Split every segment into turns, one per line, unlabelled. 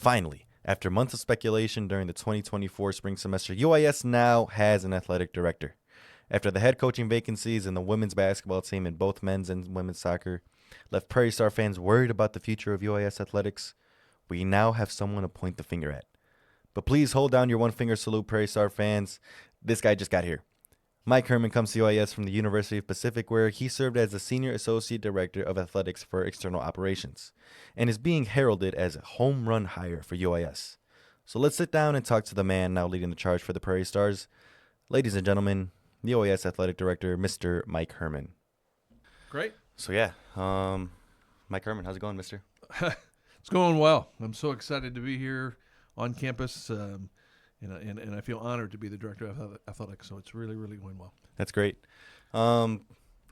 Finally, after months of speculation during the 2024 spring semester, UIS now has an athletic director. After the head coaching vacancies in the women's basketball team and both men's and women's soccer left Prairie Star fans worried about the future of UIS athletics, we now have someone to point the finger at. But please hold down your one-finger salute, Prairie Star fans. This guy just got here. Mike Hermann comes to UIS from the University of Pacific, where he served as the Senior Associate Director of Athletics for External Operations, and is being heralded as a home run hire for UIS. So let's sit down and talk to the man now leading the charge for the Prairie Stars. Ladies and gentlemen, the UIS Athletic Director, Mr. Mike Hermann.
Great.
So Mike Hermann, how's it going, mister?
It's going well. I'm so excited to be here on campus, and I feel honored to be the director of athletics. So it's really, really going well.
That's great. I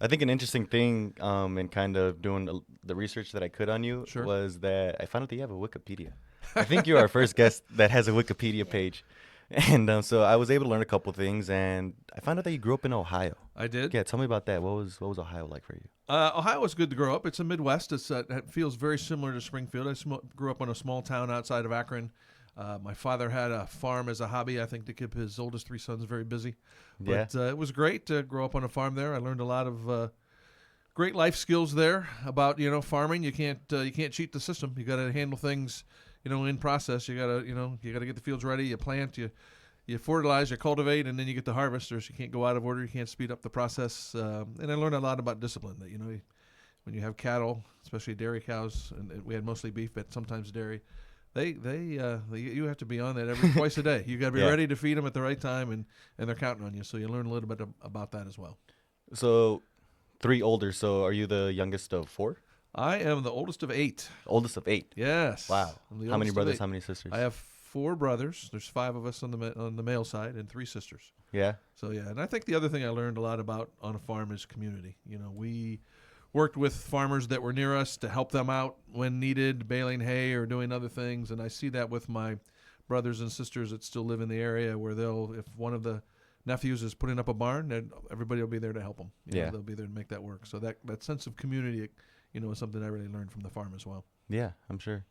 think an interesting thing in kind of doing the research that I could on you was that I found out that you have a Wikipedia. I think you're our first guest that has a Wikipedia page. And so I was able to learn a couple things, and I found out that you grew up in Ohio.
I did.
Yeah, tell me about that. What was Ohio like for you?
Ohio was good to grow up. It's a Midwest. It feels very similar to Springfield. I grew up in a small town outside of Akron. My father had a farm as a hobby, I think, to keep his oldest three sons very busy. But it was great to grow up on a farm there. I learned a lot of great life skills there about farming. You can't cheat the system. You got to handle things in process. You got to get the fields ready. You plant, you fertilize, you cultivate, and then you get the harvest. Or you can't go out of order. You can't speed up the process. And I learned a lot about discipline. That when you have cattle, especially dairy cows, and we had mostly beef, but sometimes dairy. You have to be on that twice a day. You got to be ready to feed them at the right time, and they're counting on you. So you learn a little bit about that as well.
So, 3 older. So are you the youngest of 4?
I am the oldest of 8.
Oldest of 8.
Yes.
Wow. How many brothers? How many sisters?
I have 4 brothers. There's 5 of us on the male side, and 3 sisters.
Yeah.
So and I think the other thing I learned a lot about on a farm is community. We worked with farmers that were near us to help them out when needed, baling hay or doing other things. And I see that with my brothers and sisters that still live in the area, where if one of the nephews is putting up a barn, then everybody will be there to help them. They'll be there to make that work. So that sense of community, is something I really learned from the farm as well.
Yeah, I'm sure.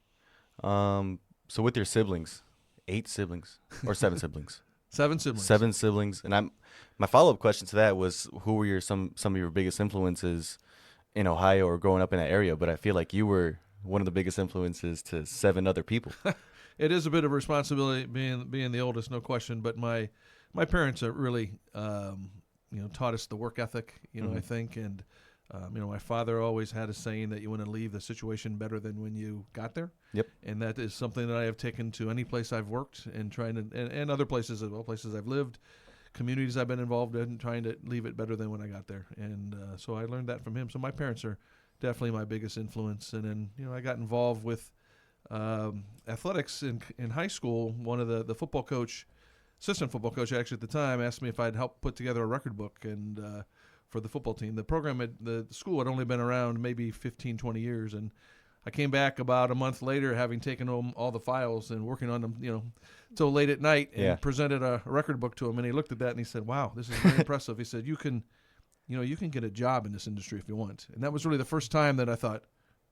So with your siblings, 8 siblings or 7 siblings?
7 siblings.
7 siblings. And my follow-up question to that was, who were some of your biggest influences in Ohio or growing up in that area? But I feel like you were one of the biggest influences to 7 other people.
It is a bit of a responsibility being the oldest, no question. But my parents are really, taught us the work ethic, I think. And, my father always had a saying that you want to leave the situation better than when you got there.
Yep.
And that is something that I have taken to any place I've worked and and other places as well, places I've lived, communities I've been involved in, trying to leave it better than when I got there. And so I learned that from him. So my parents are definitely my biggest influence. And then, I got involved with athletics in high school. One of the assistant football coach actually at the time, asked me if I'd help put together a record book and for the football team. The program at the school had only been around maybe 15, 20 years. And I came back about a month later, having taken home all the files and working on them, till late at night, and presented a record book to him. And he looked at that and he said, "Wow, this is very impressive." He said, "You can get a job in this industry if you want." And that was really the first time that I thought,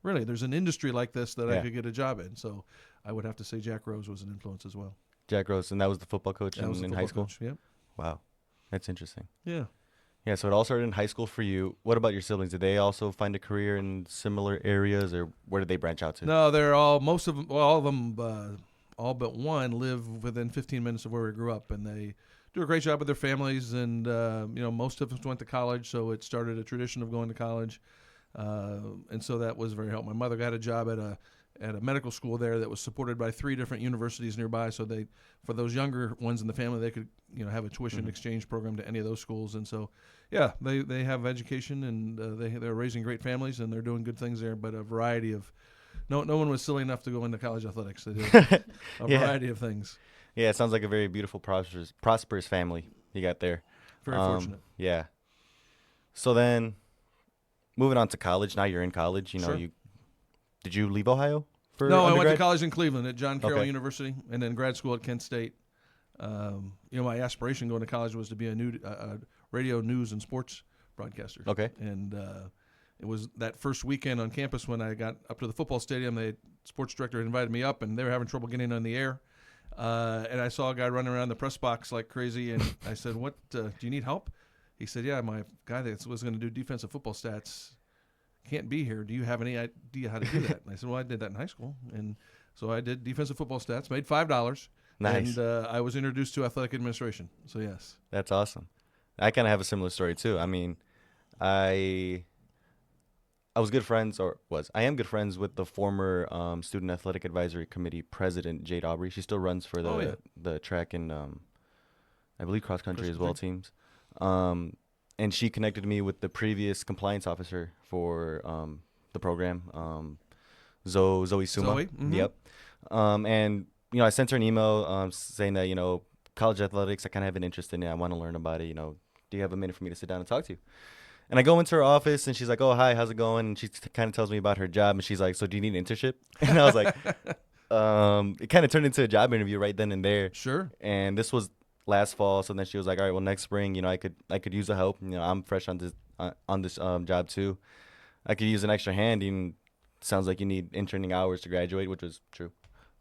really, there's an industry like this that I could get a job in. So I would have to say Jack Rose was an influence as well.
Jack Rose, and that was the football coach in high school?
Yep.
Wow. That's interesting.
Yeah.
Yeah, so it all started in high school for you. What about your siblings? Did they also find a career in similar areas, or where did they branch out to?
No, they're all of them, all but one live within 15 minutes of where we grew up, and they do a great job with their families. And most of us went to college, so it started a tradition of going to college, and so that was very helpful. My mother got a job at a medical school there that was supported by 3 different universities nearby. So for those younger ones in the family, they could have a tuition exchange program to any of those schools. And so, they have education, and they're raising great families, and they're doing good things there. But a variety of no one was silly enough to go into college athletics. They did a variety of things.
Yeah, it sounds like a very beautiful, prosperous family you got there.
Very fortunate.
Yeah. So then, moving on to college. Now you're in college.
Sure.
Did you leave Ohio for
No,
undergrad?
I went to college in Cleveland at John Carroll University, and then grad school at Kent State. My aspiration going to college was to be a radio news and sports broadcaster.
Okay.
And It was that first weekend on campus when I got up to the football stadium. The sports director had invited me up, and they were having trouble getting on the air. And I saw a guy running around the press box like crazy, and I said, "What? Do you need help?" He said, "Yeah, my guy that was going to do defensive football stats can't be here. Do you have any idea how to do that?" And I said, "Well, I did that in high school." And so I did defensive football stats, made $5.
Nice.
And I was introduced to athletic administration. So, yes.
That's awesome. I kind of have a similar story too. I mean, I was good friends, I am good friends with the former Student Athletic Advisory Committee president, Jade Aubrey. She still runs for the track and I believe cross country as well teams. And she connected me with the previous compliance officer for the program, Zoe Suma.
Zoe? Mm-hmm.
Yep. And I sent her an email saying that college athletics, I kind of have an interest in it. I want to learn about it. Do you have a minute for me to sit down and talk to you? And I go into her office, and she's like, "Oh, hi, how's it going?" And she kind of tells me about her job, and she's like, "So do you need an internship?" And I was like, it kind of turned into a job interview right then and there.
Sure.
And this was last fall, so then she was like, "All right, well, next spring, I could use the help. I'm fresh on this job too. I could use an extra hand. And sounds like you need interning hours to graduate," which was true.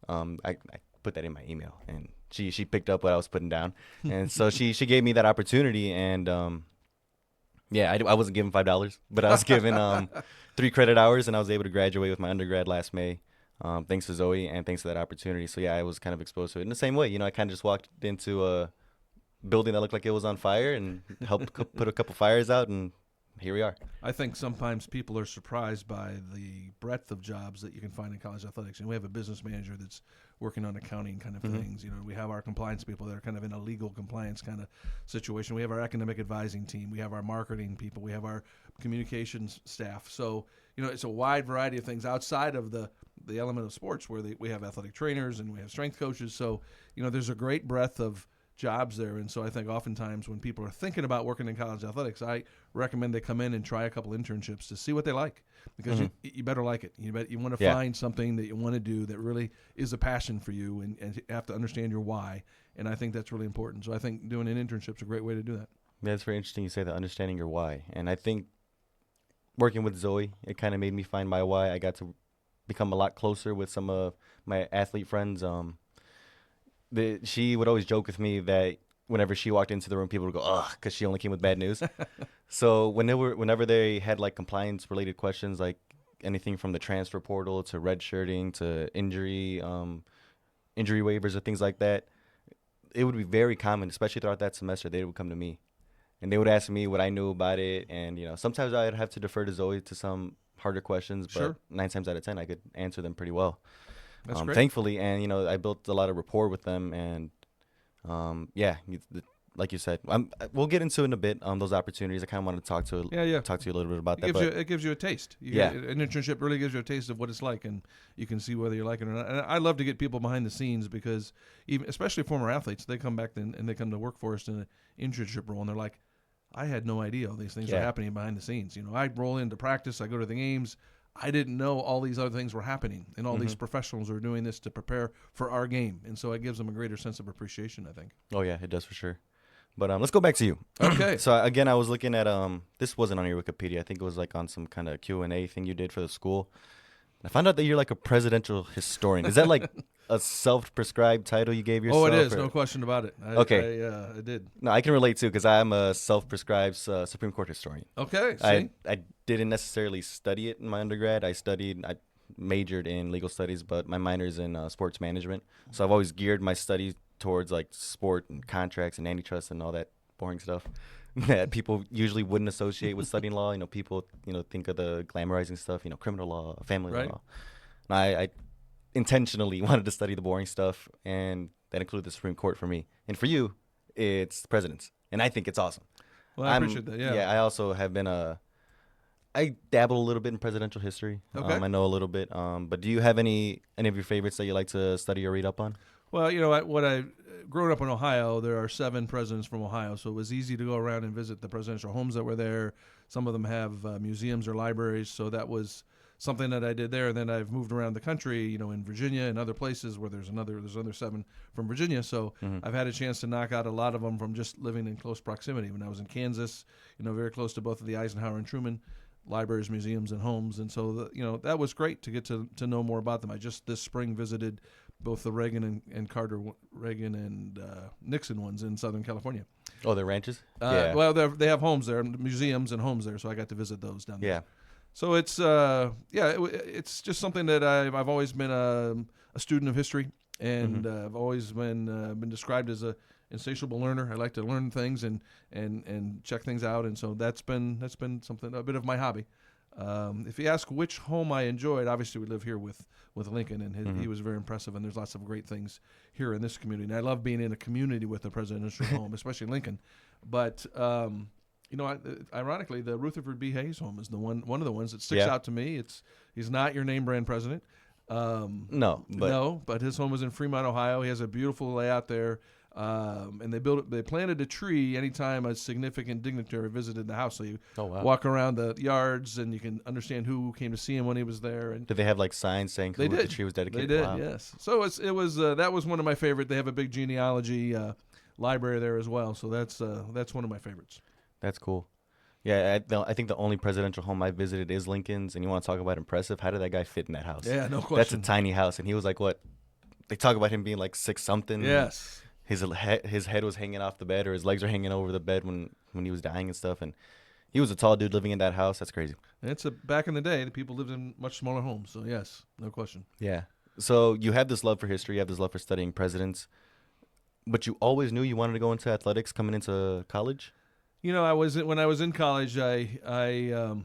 I put that in my email, and she picked up what I was putting down, and so she gave me that opportunity, and I wasn't given $5, but I was given 3 credit hours, and I was able to graduate with my undergrad last May, thanks to Zoe and thanks to that opportunity. So I was kind of exposed to it in the same way. I kind of just walked into a building that looked like it was on fire and helped put a couple fires out, and here we are.
I think sometimes people are surprised by the breadth of jobs that you can find in college athletics. And we have a business manager that's working on accounting kind of things. We have our compliance people that are kind of in a legal compliance kind of situation. We have our academic advising team. We have our marketing people. We have our communications staff. So, it's a wide variety of things outside of the element of sports where we have athletic trainers and we have strength coaches. So, there's a great breadth of jobs there. And so I think oftentimes when people are thinking about working in college athletics, I recommend they come in and try a couple internships to see what they like, because you better like it. You want to find something that you want to do that really is a passion for you, and you have to understand your why. And I think that's really important. So I think doing an internship is a great way to do that.
Yeah, it's very interesting you say that, understanding your why. And I think working with Zoe, it kind of made me find my why. I got to become a lot closer with some of my athlete friends. She would always joke with me that whenever she walked into the room, people would go, "Ugh," because she only came with bad news. So whenever they had like compliance related questions, like anything from the transfer portal to redshirting to injury waivers or things like that, it would be very common, especially throughout that semester. They would come to me, and they would ask me what I knew about it, and sometimes I'd have to defer to Zoe to some harder questions, but 9 times out of 10 I could answer them pretty well.
That's great.
Thankfully, and I built a lot of rapport with them, and like you said, we'll get into it in a bit. Those opportunities, I kind of want to talk to you a little bit about that.
It gives you a taste. An internship really gives you a taste of what it's like, and you can see whether you like it or not. And I love to get people behind the scenes, because especially former athletes, they come back and they come to work for us in an internship role, and they're like, "I had no idea all these things are happening behind the scenes." I roll into practice, I go to the games. I didn't know all these other things were happening, and all these professionals are doing this to prepare for our game. And so it gives them a greater sense of appreciation, I think.
Oh, yeah, it does for sure. But let's go back to you.
Okay.
So, again, I was looking at, this wasn't on your Wikipedia. I think it was like on some kind of Q&A thing you did for the school. I found out that you're like a presidential historian. Is that like a self-prescribed title you gave yourself?
Oh, it is. No question about it. I did.
No, I can relate too, because I'm a self-prescribed Supreme Court historian.
Okay. See?
I didn't necessarily study it in my undergrad. I majored in legal studies, but my minor's in sports management. So I've always geared my studies towards like sport and contracts and antitrust and all that boring stuff that people usually wouldn't associate with studying law. People think of the glamorizing stuff, criminal law, family law. And I intentionally wanted to study the boring stuff, and that included the Supreme Court for me. And for you, it's the presidents, and I think it's awesome.
Well, I appreciate that. Yeah.
I also have been I dabble a little bit in presidential history.
Okay.
I know a little bit. But do you have any of your favorites that you like to study or read up on?
Well, growing up in Ohio, there are 7 presidents from Ohio, so it was easy to go around and visit the presidential homes that were there. Some of them have museums or libraries, so that was something that I did there. And then I've moved around the country, in Virginia and other places where there's another 7 from Virginia. So I've had a chance to knock out a lot of them from just living in close proximity. When I was in Kansas, very close to both of the Eisenhower and Truman libraries, museums, and homes. And so, that was great to get to know more about them. I just this spring visited both the Reagan and Carter, Reagan and Nixon ones in Southern California.
Oh, the ranches. Yeah.
Well, they have homes there, museums and homes there, so I got to visit those down there.
Yeah.
So it's it's just something that I've always been a student of history, and I've always been described as a insatiable learner. I like to learn things and check things out, and so that's been something, a bit of my hobby. If you ask which home I enjoyed, obviously we live here with Lincoln, and he was very impressive, and there's lots of great things here in this community. And I love being in a community with a presidential home, especially Lincoln. But ironically, the Rutherford B. Hayes home is one of the ones that sticks out to me. He's not your name brand president.
No,
but his home was in Fremont, Ohio. He has a beautiful layout there. And they planted a tree anytime a significant dignitary visited the house. So you walk around the yards and you can understand who came to see him when he was there. And
did they have like signs saying who the tree was dedicated?
They did, yes. So it was that was one of my favorite. They have a big genealogy library there as well. So that's one of my favorites.
That's cool. Yeah, I think the only presidential home I visited is Lincoln's, and you want to talk about impressive? How did that guy fit in that house?
Yeah, no question.
That's a tiny house, and he was like, what? They talk about him being like 6'something.
Yes.
His head was hanging off the bed, or his legs were hanging over the bed when he was dying and stuff. And he was a tall dude living in that house. That's crazy.
Back in the day, the people lived in much smaller homes. So yes, no question.
Yeah. So you have this love for history. You have this love for studying presidents. But you always knew you wanted to go into athletics coming into college?
When I was in college, I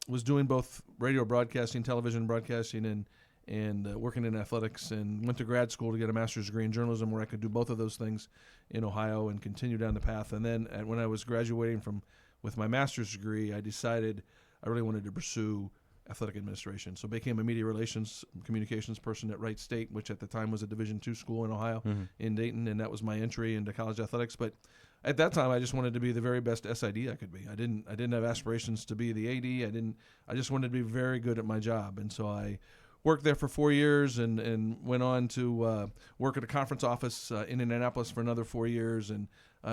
was doing both radio broadcasting, television broadcasting, and working in athletics, and went to grad school to get a master's degree in journalism where I could do both of those things in Ohio and continue down the path. And then when I was graduating with my master's degree, I decided I really wanted to pursue athletic administration. So became a media relations communications person at Wright State, which at the time was a Division II school in Ohio, in Dayton, and that was my entry into college athletics. But at that time, I just wanted to be the very best SID I could be. I didn't have aspirations to be the AD. I just wanted to be very good at my job, and so I worked there for 4 years and went on to work at a conference office in Indianapolis for another 4 years. And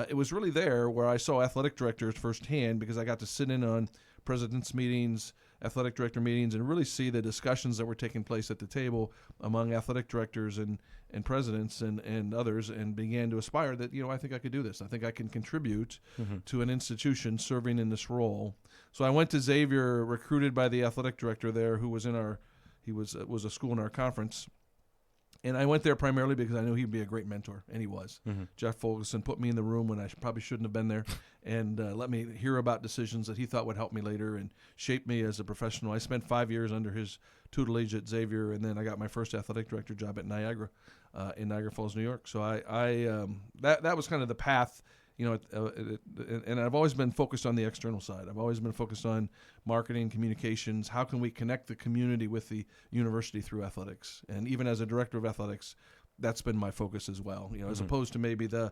it was really there where I saw athletic directors firsthand, because I got to sit in on presidents' meetings, athletic director meetings, and really see the discussions that were taking place at the table among athletic directors and presidents and others, and began to aspire that, I think I could do this. I think I can contribute to an institution serving in this role. So I went to Xavier, recruited by the athletic director there, who was was a school in our conference. And I went there primarily because I knew he'd be a great mentor, and he was. Jeff Fulgerson put me in the room when I probably shouldn't have been there, and let me hear about decisions that he thought would help me later and shape me as a professional. I spent 5 years under his tutelage at Xavier, and then I got my first athletic director job at Niagara, in Niagara Falls, New York. So that was kind of the path. And I've always been focused on the external side. I've always been focused on marketing, communications. How can we connect the community with the university through athletics? And even as a director of athletics, that's been my focus as well. As opposed to maybe the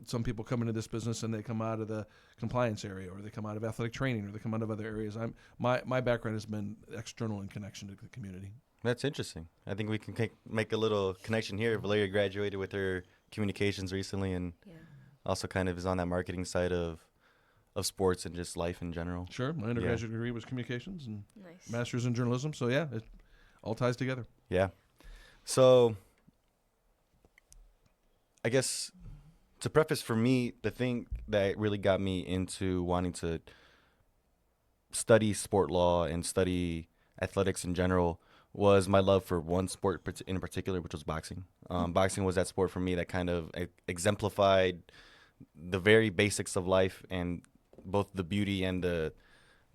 some people come into this business and they come out of the compliance area, or they come out of athletic training, or they come out of other areas. My background has been external in connection to the community.
That's interesting. I think we can make a little connection here. Valeria graduated with her communications recently, and also kind of is on that marketing side of sports and just life in general.
Sure. My undergraduate degree was communications and master's in journalism. So, it all ties together.
Yeah. So, I guess to preface for me, the thing that really got me into wanting to study sport law and study athletics in general was my love for one sport in particular, which was boxing. Boxing was that sport for me that kind of exemplified the very basics of life, and both the beauty and the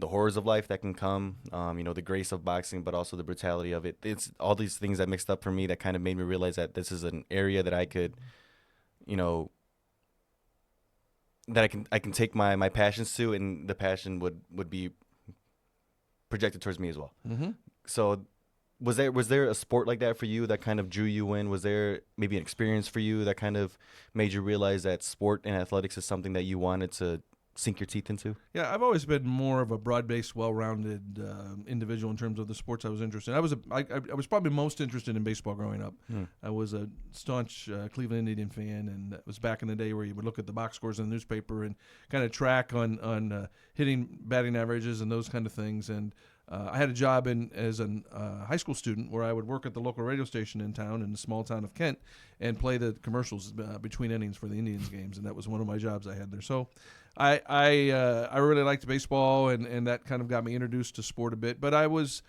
horrors of life that can come, the grace of boxing, but also the brutality of it. It's all these things that mixed up for me that kind of made me realize that this is an area that I could, that I can take my passions to, and the passion would be projected towards me as well. So was there a sport like that for you that kind of drew you in? Was there maybe an experience for you that kind of made you realize that sport and athletics is something that you wanted to sink your teeth into?
Yeah, I've always been more of a broad-based, well-rounded individual in terms of the sports I was interested in. I was probably most interested in baseball growing up. I was a staunch Cleveland Indian fan, and it was back in the day where you would look at the box scores in the newspaper and kind of track on hitting, batting averages, and those kind of things. And I had a job as a high school student where I would work at the local radio station in town, in the small town of Kent, and play the commercials between innings for the Indians games, and that was one of my jobs I had there. So I really liked baseball, and that kind of got me introduced to sport a bit. But I was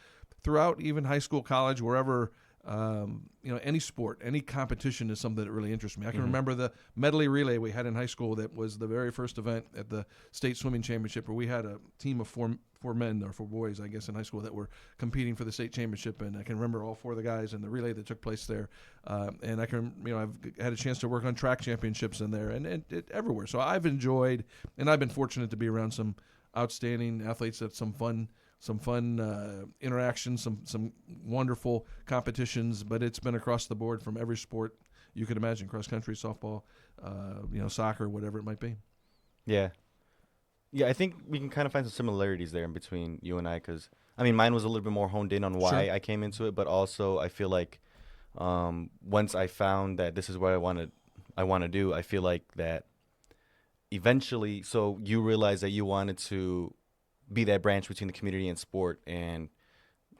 throughout even high school, college, wherever. Any sport, any competition is something that really interests me. I can remember the medley relay we had in high school. That was the very first event at the state swimming championship, where we had a team of four men, or four boys, I guess, in high school that were competing for the state championship. And I can remember all four of the guys in the relay that took place there. And I can, I've had a chance to work on track championships in there and everywhere. So I've enjoyed, and I've been fortunate to be around some outstanding athletes at some fun interactions, some wonderful competitions, but it's been across the board from every sport you could imagine: cross country, softball, soccer, whatever it might be.
Yeah. Yeah, I think we can kind of find some similarities there in between you and I, because, mine was a little bit more honed in on why I came into it, but also I feel like once I found that this is what I want to do, I feel like that eventually, so you realize that you wanted to be that branch between the community and sport and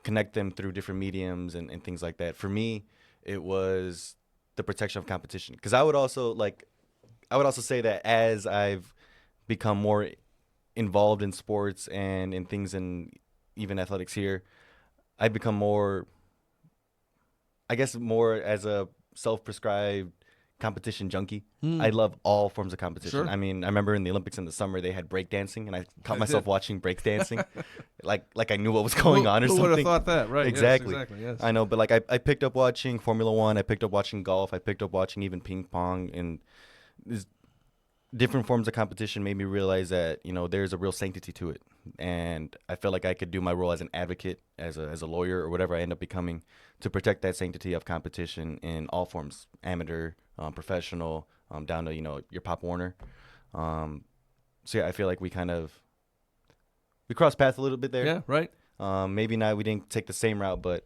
connect them through different mediums and things like that. For me, it was the protection of competition, because I would also say that as I've become more involved in sports and in things, in even athletics here, I've become more as a self-prescribed competition junkie. I love all forms of competition.
Sure.
I remember in the Olympics in the summer they had breakdancing, and I caught myself watching breakdancing, like I knew what was going on or
who
something.
Who would have thought that? Right.
Exactly.
Yes, exactly. Yes.
I know, but like I picked up watching Formula One. I picked up watching golf. I picked up watching even ping pong, and these different forms of competition made me realize that there's a real sanctity to it, and I felt like I could do my role as an advocate, as a lawyer, or whatever I end up becoming, to protect that sanctity of competition in all forms: amateur, professional, down to your Pop Warner. So yeah, I feel like we crossed paths a little bit there.
Yeah, right.
Maybe not. We didn't take the same route, but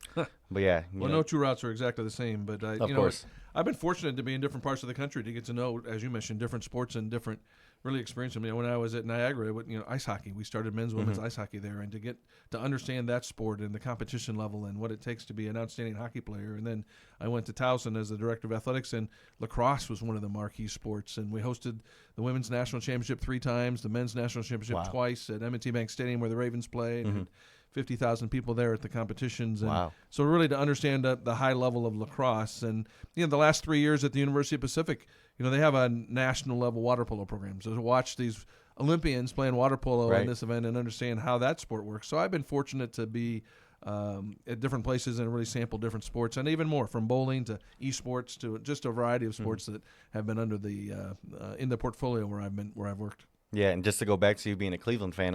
yeah.
Well, no two routes are exactly the same, but
of course.
I've been fortunate to be in different parts of the country to get to know, as you mentioned, different sports and different really experiences. When I was at Niagara, ice hockey, we started men's, women's ice hockey there, and to get to understand that sport and the competition level and what it takes to be an outstanding hockey player. And then I went to Towson as the director of athletics, and lacrosse was one of the marquee sports, and we hosted the women's national championship 3 times, the men's national championship twice at M&T Bank Stadium where the Ravens play, and 50,000 people there at the competitions. And so really to understand the high level of lacrosse. And the last 3 years at the University of Pacific, they have a national level water polo program. So to watch these Olympians playing water polo in this event and understand how that sport works. So I've been fortunate to be at different places and really sample different sports, and even more, from bowling to esports to just a variety of sports that have been under the in the portfolio where I've worked.
Yeah, and just to go back to you being a Cleveland fan,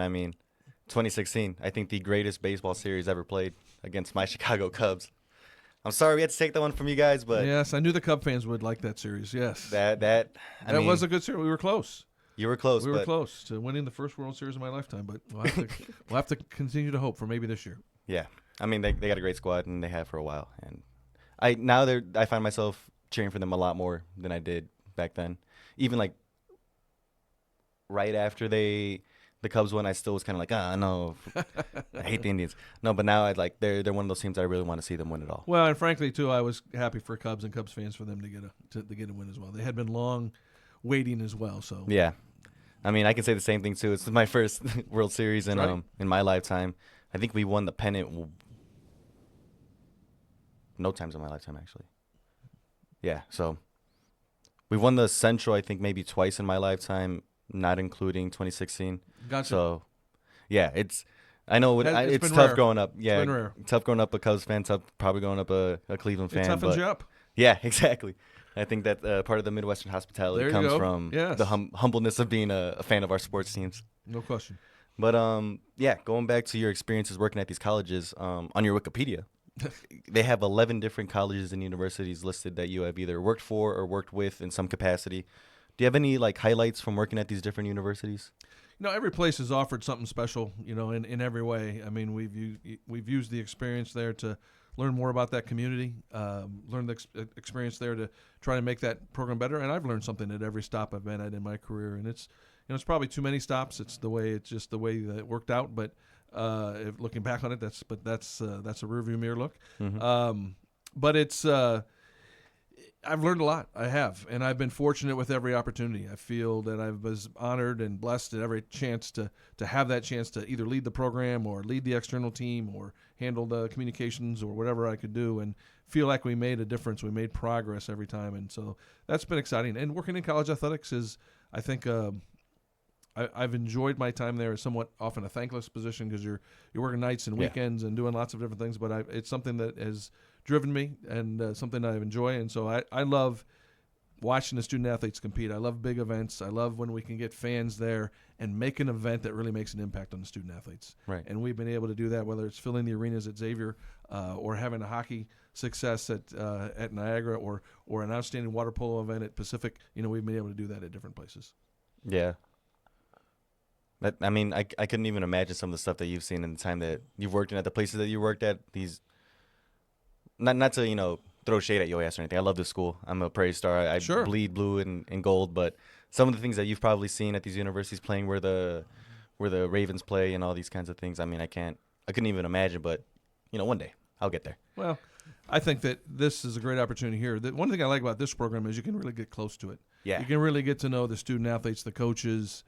2016, I think the greatest baseball series ever played against my Chicago Cubs. I'm sorry we had to take that one from you guys, but
yes, I knew the Cub fans would like that series. Yes,
that
was a good series. We were close.
You were close.
We were close to winning the first World Series of my lifetime, but we'll have to continue to hope for maybe this year.
Yeah, they got a great squad, and they have for a while, and I find myself cheering for them a lot more than I did back then. Even like right after the Cubs won, I still was kind of like, no, I hate the Indians. No, but now they're one of those teams I really want to see them win it all.
Well, and frankly, too, I was happy for Cubs and Cubs fans for them to get a win as well. They had been long waiting as well. So
yeah, I can say the same thing too. It's my first World Series in my lifetime. I think we won the pennant no times in my lifetime, actually. Yeah, so we won the Central, I think, maybe twice in my lifetime, not including 2016.
Gotcha.
So, yeah, I know it's tough
rare.
growing up. Yeah,
it's been rare.
Tough growing up a Cubs fan, tough probably growing up a Cleveland fan.
It toughens you up.
Yeah, exactly. I think that part of the Midwestern hospitality comes from the humbleness of being a fan of our sports teams.
No question.
But yeah, going back to your experiences working at these colleges, on your Wikipedia, they have 11 different colleges and universities listed that you have either worked for or worked with in some capacity. Do you have any like highlights from working at these different universities?
Every place has offered something special, in every way. I mean, we've used the experience there to learn more about that community, learn the experience there to try to make that program better. And I've learned something at every stop I've been at in my career. And it's probably too many stops. It's just the way that it worked out. But looking back on it, that's a rearview mirror look. But it's I've learned a lot. I have, and I've been fortunate with every opportunity. I feel that I was honored and blessed at every chance to have that chance to either lead the program or lead the external team or handle the communications or whatever I could do, and feel like we made a difference. We made progress every time, and so that's been exciting. And working in college athletics is, I think, I've enjoyed my time there. It's somewhat often a thankless position because you're working nights and weekends and doing lots of different things, but it's something that has driven me and something I enjoy. And so I love watching the student athletes compete. I love big events. I love when we can get fans there and make an event that really makes an impact on the student athletes.
Right.
And we've been able to do that, whether it's filling the arenas at Xavier or having a hockey success at Niagara or an outstanding water polo event at Pacific. We've been able to do that at different places.
Yeah. I couldn't even imagine some of the stuff that you've seen in the time that you've worked in at the places that you worked at. These, not to throw shade at UAS or anything. I love this school. I'm a Prairie Star. I
Sure.
bleed blue and gold. But some of the things that you've probably seen at these universities playing where the Ravens play and all these kinds of things. I couldn't even imagine. But one day I'll get there.
Well, I think that this is a great opportunity here. One thing I like about this program is you can really get close to it.
Yeah.
You can really get to know the student athletes, the coaches,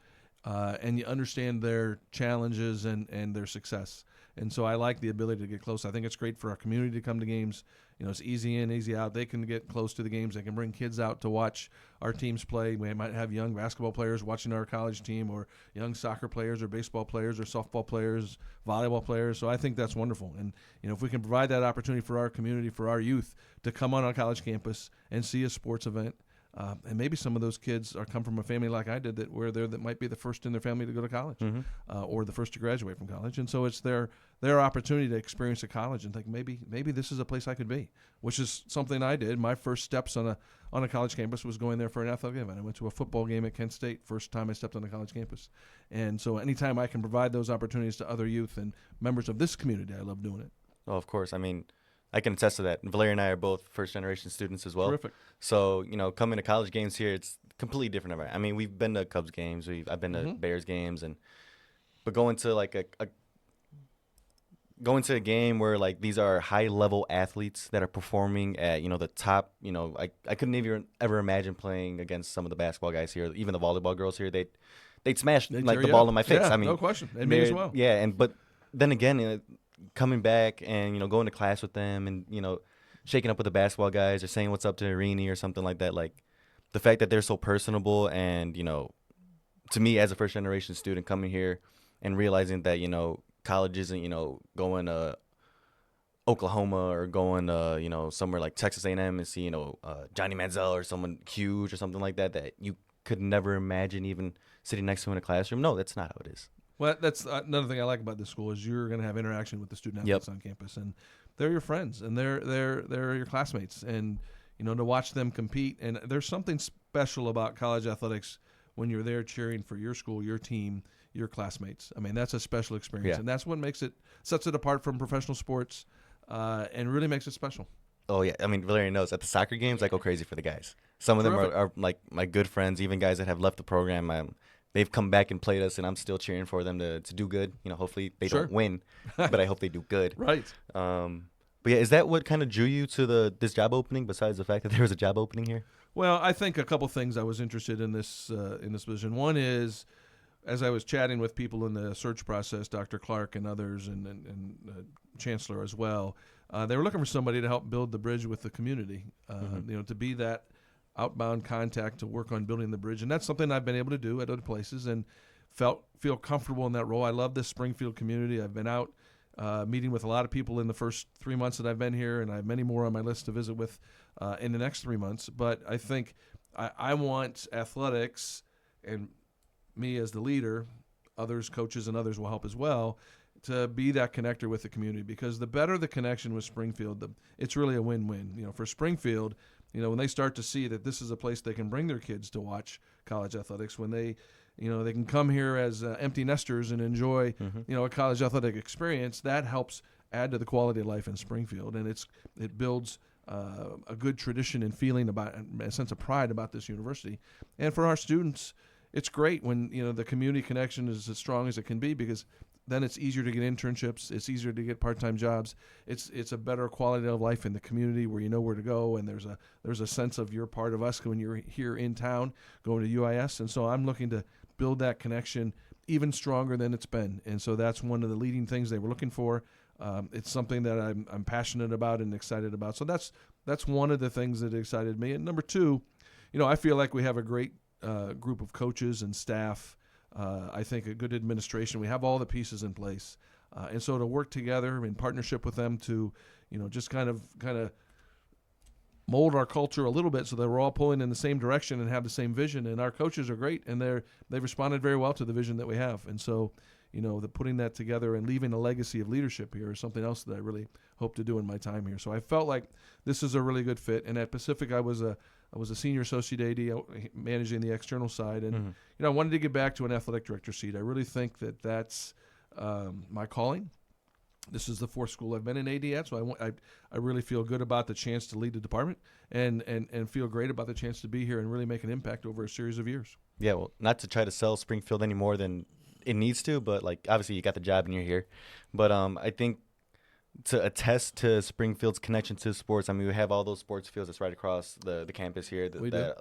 and you understand their challenges and their success. And so I like the ability to get close. I think it's great for our community to come to games. It's easy in, easy out. They can get close to the games. They can bring kids out to watch our teams play. We might have young basketball players watching our college team, or young soccer players, or baseball players, or softball players, volleyball players. So I think that's wonderful. And if we can provide that opportunity for our community, for our youth, to come on our college campus and see a sports event, and maybe some of those kids come from a family like I did that might be the first in their family to go to college, or the first to graduate from college, and so it's their opportunity to experience a college and think maybe this is a place I could be, which is something I did. My first steps on a college campus was going there for an athletic event. I went to a football game at Kent State, first time I stepped on a college campus, and so anytime I can provide those opportunities to other youth and members of this community, I love doing it.
Oh, of course. I can attest to that. Valeria and I are both first-generation students as well.
Terrific.
So, coming to college games here, it's completely different. We've been to Cubs games. I've been to Bears games, but going to a game where like these are high-level athletes that are performing at the top. I couldn't even ever imagine playing against some of the basketball guys here, even the volleyball girls here. They'd smash the ball in my face.
Yeah, no question. And me as well.
Yeah, but then again, coming back and going to class with them and shaking up with the basketball guys or saying what's up to Irini or something like that, like the fact that they're so personable, and to me as a first generation student coming here and realizing that college isn't going to Oklahoma or going to somewhere like Texas A&M and see Johnny Manziel or someone huge or something like that you could never imagine even sitting next to in a classroom. No, that's not how it is.
Well, that's another thing I like about this school is you're going to have interaction with the student athletes on campus, and they're your friends and they're your classmates, and to watch them compete. And there's something special about college athletics when you're there cheering for your school, your team, your classmates. That's a special experience, and that's what sets it apart from professional sports, and really makes it special.
Oh yeah, Valeria knows at the soccer games I go crazy for the guys. Some of them are like my good friends, even guys that have left the program. They've come back and played us, and I'm still cheering for them to do good. Hopefully they don't win, but I hope they do good.
Right.
But yeah, is that what kind of drew you to this job opening, besides the fact that there was a job opening here?
Well, I think a couple things I was interested in this position. One is, as I was chatting with people in the search process, Dr. Clark and others, and Chancellor as well, they were looking for somebody to help build the bridge with the community. To be that outbound contact to work on building the bridge, and that's something I've been able to do at other places and feel comfortable in that role. I love this Springfield community. I've been out meeting with a lot of people in the first 3 months that I've been here, and I have many more on my list to visit with in the next 3 months. But I think I want athletics, and me as the leader, others, coaches, and others will help as well, to be that connector with the community, because the better the connection with Springfield, it's really a win-win. For Springfield, when they start to see that this is a place they can bring their kids to watch college athletics, when they can come here as empty nesters and enjoy, a college athletic experience, that helps add to the quality of life in Springfield, and it builds a good tradition and feeling about a sense of pride about this university. And for our students, it's great when the community connection is as strong as it can be, because then it's easier to get internships, it's easier to get part-time jobs, it's a better quality of life in the community where you know where to go, and there's a sense of you're part of us when you're here in town going to UIS. And so I'm looking to build that connection even stronger than it's been, and so that's one of the leading things they were looking for. It's something that I'm passionate about and excited about. So that's one of the things that excited me. And number two, I feel like we have a great group of coaches and staff. I think a good administration. We have all the pieces in place, and so to work together in partnership with them to, just kind of mold our culture a little bit so that we're all pulling in the same direction and have the same vision. And our coaches are great, and they've responded very well to the vision that we have. And so, putting that together and leaving a legacy of leadership here is something else that I really hope to do in my time here. So I felt like this is a really good fit. And at Pacific, I was a senior associate AD managing the external side, and I wanted to get back to an athletic director seat. I really think that that's my calling. This is the fourth school I've been in AD at, so I really feel good about the chance to lead the department, and feel great about the chance to be here and really make an impact over a series of years.
Yeah, well, not to try to sell Springfield any more than it needs to, but obviously you got the job and you're here. But I think to attest to Springfield's connection to sports, we have all those sports fields that's right across the campus here.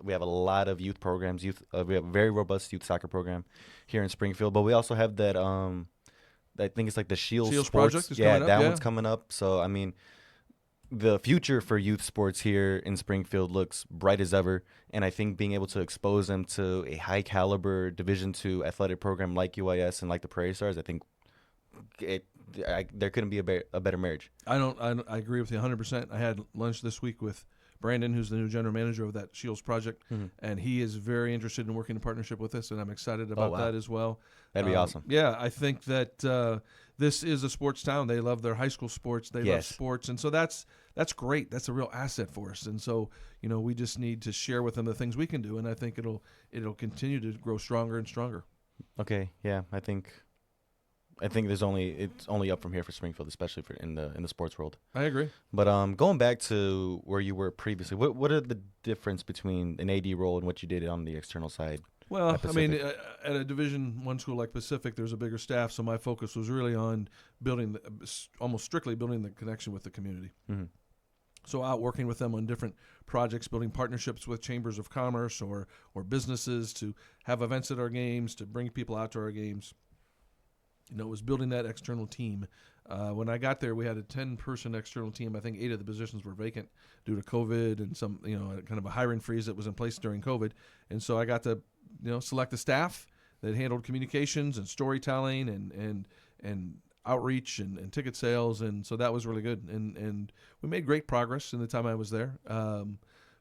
We have a lot of youth programs. We have a very robust youth soccer program here in Springfield, but we also have that I think it's like the Shields Sports
project is coming up.
That one's coming up. So the future for youth sports here in Springfield looks bright as ever, and I think being able to expose them to a high caliber Division II athletic program like UIS and like the Prairie Stars, I think there couldn't be a better marriage.
I agree with you 100%. I had lunch this week with Brandon, who's the new general manager of that Shields project, and he is very interested in working in partnership with us, and I'm excited about that as well.
That'd be awesome.
Yeah, I think that this is a sports town. They love their high school sports. They love sports, and so that's great. That's a real asset for us. And so, we just need to share with them the things we can do, and I think it'll continue to grow stronger and stronger.
Okay, yeah, I think it's only up from here for Springfield, especially in the sports world. I
agree.
But going back to where you were previously, what are the difference between an AD role and what you did on the external side?
Well, at a Division I school like Pacific, there's a bigger staff, so my focus was really on almost strictly building the connection with the community. Mm-hmm. So out working with them on different projects, building partnerships with chambers of commerce or businesses to have events at our games, to bring people out to our games. It was building that external team. When I got there, we had a 10-person external team. I think 8 of the positions were vacant due to COVID and some, kind of a hiring freeze that was in place during COVID. And so I got to, select the staff that handled communications and storytelling and outreach and ticket sales. And so that was really good. And we made great progress in the time I was there.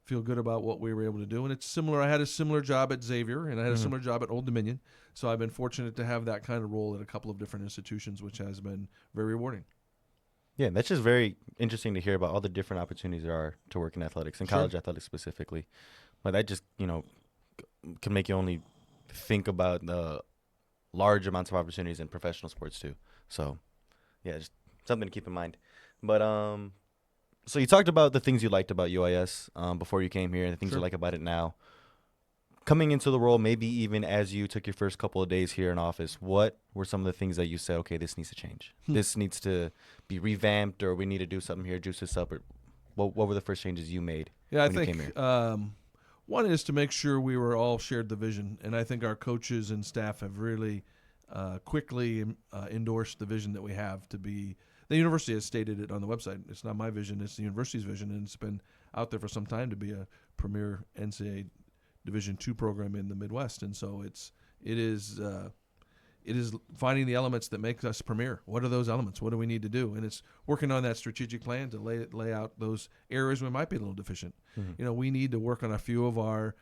Feel good about what we were able to do. And it's similar. I had a similar job at Xavier, and I had a similar job at Old Dominion. So I've been fortunate to have that kind of role at a couple of different institutions, which has been very rewarding.
Yeah, that's just very interesting to hear about all the different opportunities there are to work in athletics, and college athletics specifically. But that just, can make you only think about the large amounts of opportunities in professional sports too. So, yeah, just something to keep in mind. But so you talked about the things you liked about UIS before you came here and the things you like about it now. Coming into the role, maybe even as you took your first couple of days here in office, what were some of the things that you said, okay, this needs to change? This needs to be revamped, or we need to do something here, juice this up? Or what were the first changes you made when you came here?
One is to make sure we were all shared the vision, and I think our coaches and staff have really quickly endorsed the vision that we have to be. The university has stated it on the website. It's not my vision; it's the university's vision, and it's been out there for some time to be a premier NCAA Division II program in the Midwest. And so it is finding the elements that make us premier. What are those elements? What do we need to do? And it's working on that strategic plan to lay out those areas we might be a little deficient. Mm-hmm. We need to work on a few of our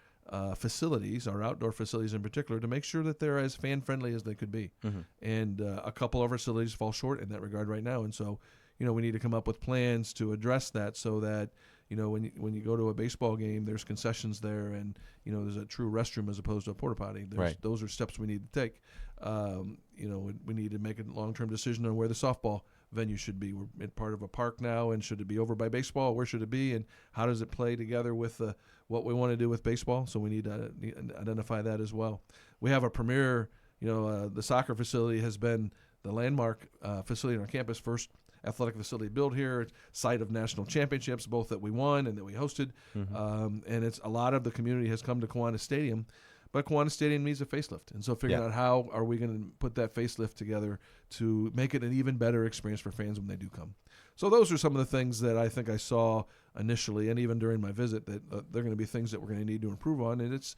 facilities, our outdoor facilities in particular, to make sure that they're as fan-friendly as they could be. Mm-hmm. And a couple of our facilities fall short in that regard right now. And so, we need to come up with plans to address that so that, when you go to a baseball game, there's concessions there, and there's a true restroom as opposed to a porta potty.
Right.
Those are steps we need to take. We need to make a long-term decision on where the softball venue should be. We're in part of a park now, and should it be over by baseball? Where should it be, and how does it play together with what we want to do with baseball? So we need to identify that as well. We have a premier, the soccer facility has been the landmark facility on our campus, first athletic facility built here, site of national championships, both that we won and that we hosted. And it's a lot of the community has come to Kiwanis Stadium, but Kiwanis Stadium needs a facelift. And so figuring out how are we going to put that facelift together to make it an even better experience for fans when they do come. So those are some of the things that I think I saw initially, and even during my visit, that they're going to be things that we're going to need to improve on. And it's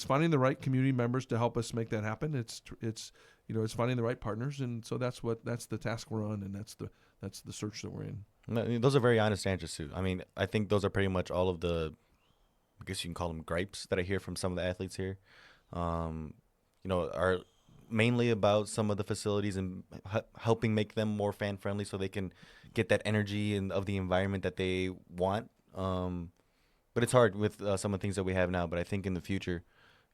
finding the right community members to help us make that happen. It's finding the right partners, and so that's the task we're on, and that's the search that we're in.
No, those are very honest answers too. I mean, I think those are pretty much all of the, I guess you can call them gripes that I hear from some of the athletes here. Are mainly about some of the facilities and helping make them more fan friendly, so they can get that energy and of the environment that they want. But it's hard with some of the things that we have now. But I think in the future,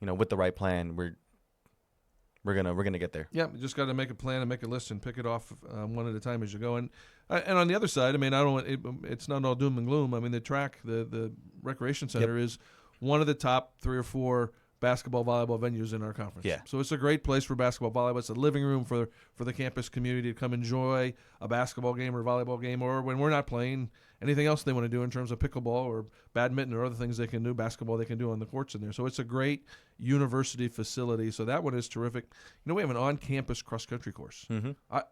with the right plan, we're gonna get there.
Yeah, you just got to make a plan and make a list and pick it off one at a time as you go. And on the other side, I mean, it's not all doom and gloom. I mean, the track, the recreation center is one of the top 3 or 4 basketball, volleyball venues in our conference.
Yeah.
So it's a great place for basketball, volleyball. It's a living room for the campus community to come enjoy a basketball game or volleyball game, or when we're not playing, anything else they want to do in terms of pickleball or badminton or other things they can do, basketball they can do on the courts in there. So it's a great university facility. So that one is terrific. We have an on-campus cross-country course.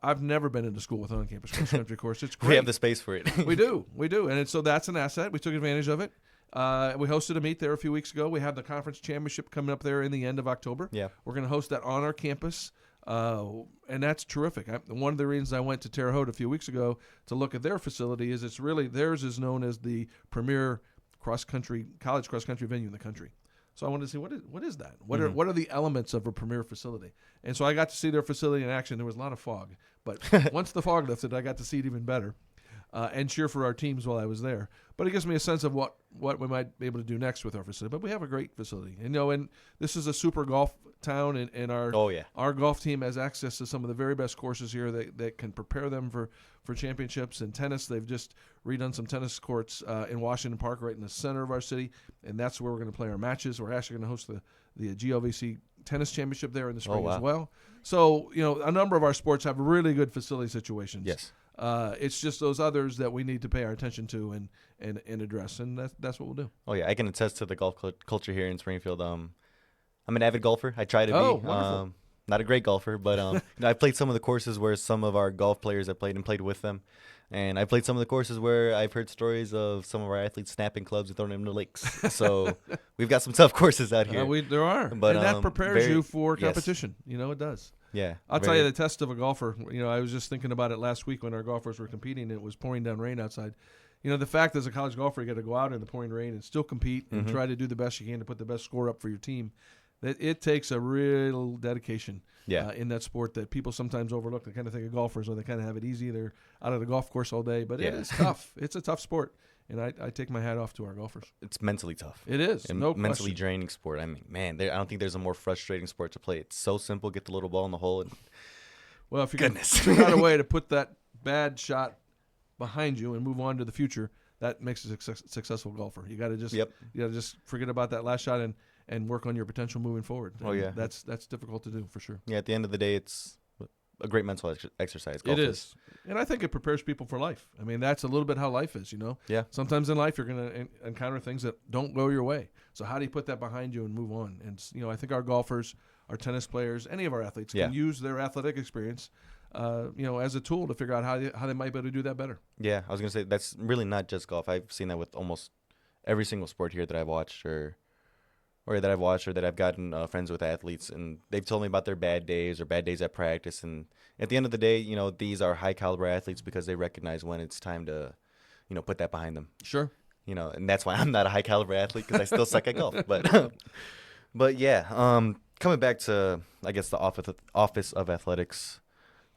I've never been into school with an on-campus cross-country course. It's great.
We have the space for it.
We do. And so that's an asset. We took advantage of it. We hosted a meet there a few weeks ago. We have the conference championship coming up there in the end of October.
Yeah.
We're going to host that on our campus, and that's terrific. One of the reasons I went to Terre Haute a few weeks ago to look at their facility is theirs is known as the premier college cross-country venue in the country. So I wanted to see what is that? What are the elements of a premier facility? And so I got to see their facility in action. There was a lot of fog, but once the fog lifted, I got to see it even better. And cheer for our teams while I was there. But it gives me a sense of what we might be able to do next with our facility. But we have a great facility. And this is a super golf town, and our golf team has access to some of the very best courses here that can prepare them for championships. And tennis, they've just redone some tennis courts in Washington Park right in the center of our city, and that's where we're going to play our matches. We're actually going to host the GLVC tennis championship there in the spring as well. So, a number of our sports have really good facility situations.
Yes.
It's just those others that we need to pay our attention to and address, and that's what we'll do.
Oh yeah, I can attest to the golf culture here in Springfield. I'm an avid golfer. I try to be.
Wonderful.
Not a great golfer, but I played some of the courses where some of our golf players have played and played with them, and I played some of the courses where I've heard stories of some of our athletes snapping clubs and throwing them into lakes. So we've got some tough courses out here.
There are, but and that prepares you for competition.
Yes.
It does.
Yeah,
I'll tell you the test of a golfer. I was just thinking about it last week when our golfers were competing and it was pouring down rain outside. The fact as a college golfer, you got to go out in the pouring rain and still compete and try to do the best you can to put the best score up for your team. That it takes a real dedication in that sport that people sometimes overlook. They kind of think of golfers, or they kind of have it easy. They're out of the golf course all day, but it is tough. It's a tough sport. And I take my hat off to our golfers.
It's mentally tough.
It is. No
mentally
question.
draining sport. I mean, man, I don't think there's a more frustrating sport to play. It's so simple. Get the little ball in the hole.
Well, if you can figure out a way to put that bad shot behind you and move on to the future, that makes a successful golfer. You got to just forget about that last shot and work on your potential moving forward.
Oh yeah,
that's difficult to do for sure.
Yeah, at the end of the day, it's a great mental exercise. Golf
it is. And I think it prepares people for life. I mean, that's a little bit how life is,
Yeah.
Sometimes in life you're going to encounter things that don't go your way. So how do you put that behind you and move on? And, I think our golfers, our tennis players, any of our athletes can use their athletic experience, as a tool to figure out how they might be able to do that better.
Yeah, I was going to say that's really not just golf. I've seen that with almost every single sport here that I've watched or that I've gotten friends with athletes, and they've told me about their bad days or bad days at practice. And at the end of the day, these are high caliber athletes because they recognize when it's time to, put that behind them.
Sure.
And that's why I'm not a high caliber athlete, because I still suck at golf. But yeah, coming back to, I guess, the office of athletics,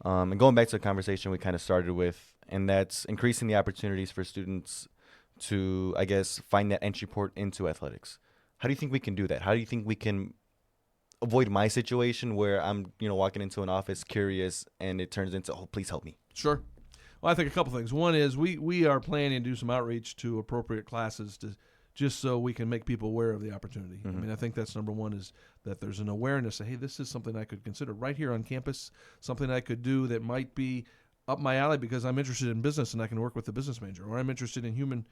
and going back to a conversation we kind of started with, and that's increasing the opportunities for students to, I guess, find that entry port into athletics. How do you think we can do that? How do you think we can avoid my situation where I'm, walking into an office curious and it turns into, oh, please help me?
Sure. Well, I think a couple things. One is we are planning to do some outreach to appropriate classes to just so we can make people aware of the opportunity. I mean, I think that's number one, is that there's an awareness that, hey, this is something I could consider right here on campus, something I could do that might be up my alley because I'm interested in business and I can work with the business major, or I'm interested in human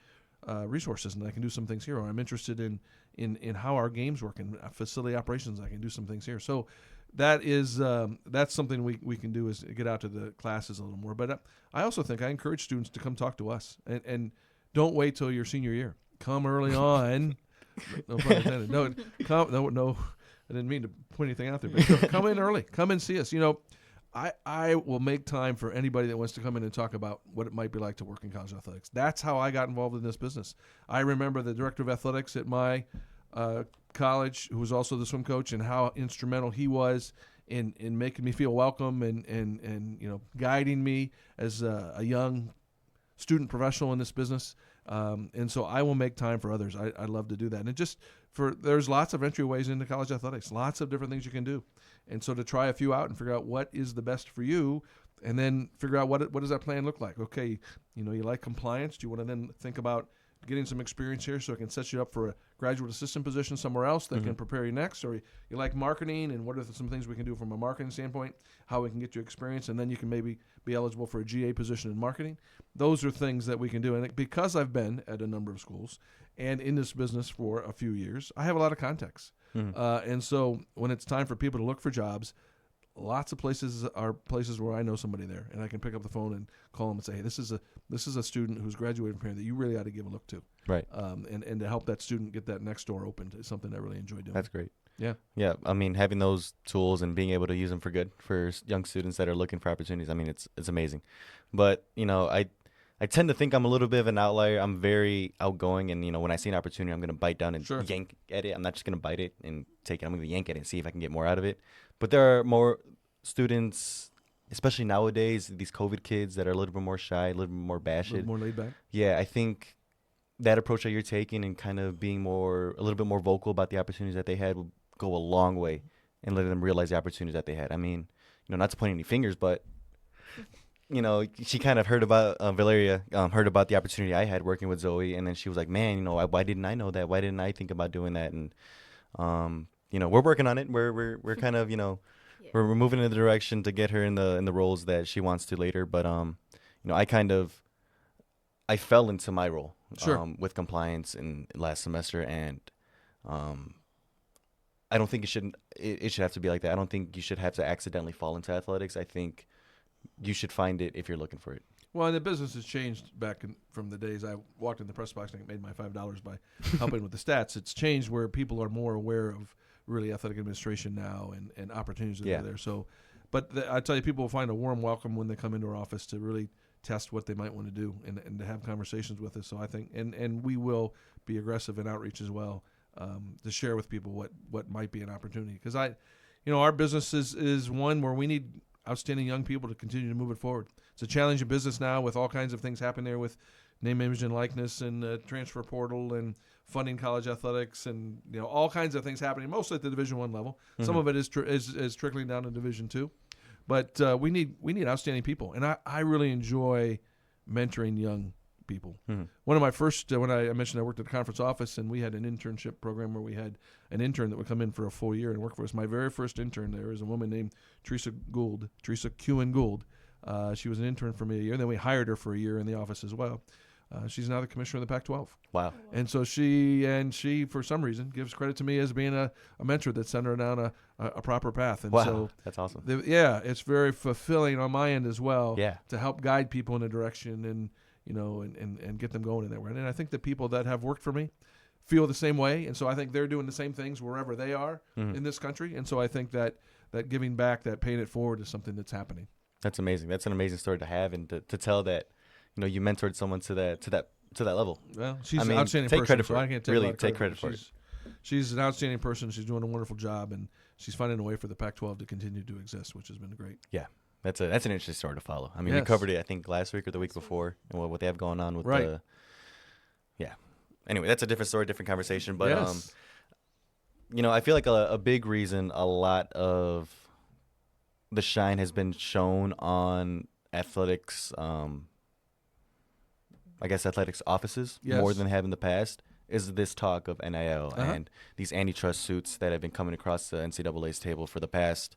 resources and I can do some things here, or I'm interested in how our games work and facility operations, I can do some things here. So that is that's something we can do, is get out to the classes a little more. But I also think I encourage students to come talk to us, and don't wait till your senior year. Come early on. No pun intended. No, I didn't mean to point anything out there. But come in early. Come and see us. I will make time for anybody that wants to come in and talk about what it might be like to work in college athletics. That's how I got involved in this business. I remember the director of athletics at my college, who was also the swim coach, and how instrumental he was in making me feel welcome and guiding me as a young student professional in this business. And so I will make time for others. I love to do that. And there's lots of entryways into college athletics, lots of different things you can do. And so to try a few out and figure out what is the best for you, and then figure out what does that plan look like? Okay, you like compliance. Do you want to then think about getting some experience here so it can set you up for a graduate assistant position somewhere else that can prepare you next? Or you like marketing, and what are some things we can do from a marketing standpoint, how we can get you experience, and then you can maybe be eligible for a GA position in marketing. Those are things that we can do. And because I've been at a number of schools and in this business for a few years, I have a lot of contacts. And so when it's time for people to look for jobs, lots of places are places where I know somebody there, and I can pick up the phone and call them and say, hey, this is a student who's graduating from here that you really ought to give a look to.
Right.
And to help that student get that next door opened is something I really enjoy doing.
That's great.
Yeah.
Yeah. I mean, having those tools and being able to use them for good for young students that are looking for opportunities, I mean, it's amazing. But, I tend to think I'm a little bit of an outlier. I'm very outgoing, and when I see an opportunity, I'm going to bite down and yank at it. I'm not just going to bite it and take it. I'm going to yank at it and see if I can get more out of it. But there are more students, especially nowadays, these COVID kids that are a little bit more shy, a little bit more bashed.
A little more laid back.
Yeah, I think that approach that you're taking and kind of being a little bit more vocal about the opportunities that they had will go a long way in letting them realize the opportunities that they had. I mean, not to point any fingers, but she kind of heard about Valeria, heard about the opportunity I had working with Zoe, and then she was like, man, why didn't I know that? Why didn't I think about doing that? And we're working on it. We're kind of we're moving in the direction to get her in the roles that she wants to later. But I fell into my role with compliance in last semester, and I don't think it should have to be like that. I don't think you should have to accidentally fall into athletics. I think you should find it if you're looking for it.
Well, and the business has changed from the days I walked in the press box and made my $5 by helping with the stats. It's changed where people are more aware of really athletic administration now and opportunities that are there. So, but I tell you, people will find a warm welcome when they come into our office to really test what they might want to do and to have conversations with us. So I think, and we will be aggressive in outreach as well, to share with people what might be an opportunity. Because our business is one where we need outstanding young people to continue to move it forward. It's a challenging business now with all kinds of things happening there with name, image, and likeness, and transfer portal, and funding college athletics, and all kinds of things happening, mostly at the Division I level. Some of it is trickling down to Division II, but we need outstanding people, and I really enjoy mentoring young people. One of my first, when I mentioned I worked at the conference office, and we had an internship program where we had an intern that would come in for a full year and work for us. My very first intern there is a woman named Teresa Kewen Gould. She was an intern for me a year, and then we hired her for a year in the office as well. She's now the commissioner of the Pac-12.
Wow.
And so she for some reason gives credit to me as being a mentor that sent her down a proper path. And
wow,
so
that's awesome.
It's very fulfilling on my end as well.
Yeah.
To help guide people in a direction and get them going in that way. And I think the people that have worked for me feel the same way. And so I think they're doing the same things wherever they are in this country. And so I think that giving back, that paying it forward is something that's happening.
That's amazing. That's an amazing story to have, and to tell that, you mentored someone to that level.
Well, she's an outstanding person.
Credit
so
for
I
it.
can't take
Really, take credit for it.
She's an outstanding person. She's doing a wonderful job, and she's finding a way for the Pac-12 to continue to exist, which has been great.
Yeah. That's an interesting story to follow. I mean,
Yes.
we covered it, I think, last week or the week before, and what they have going on with Anyway, that's a different story, different conversation. But
Yes.
I feel like a big reason a lot of the shine has been shown on athletics. I guess athletics offices more
Yes.
than have in the past is this talk of NIL
Uh huh.
and these antitrust suits that have been coming across the NCAA's table for the past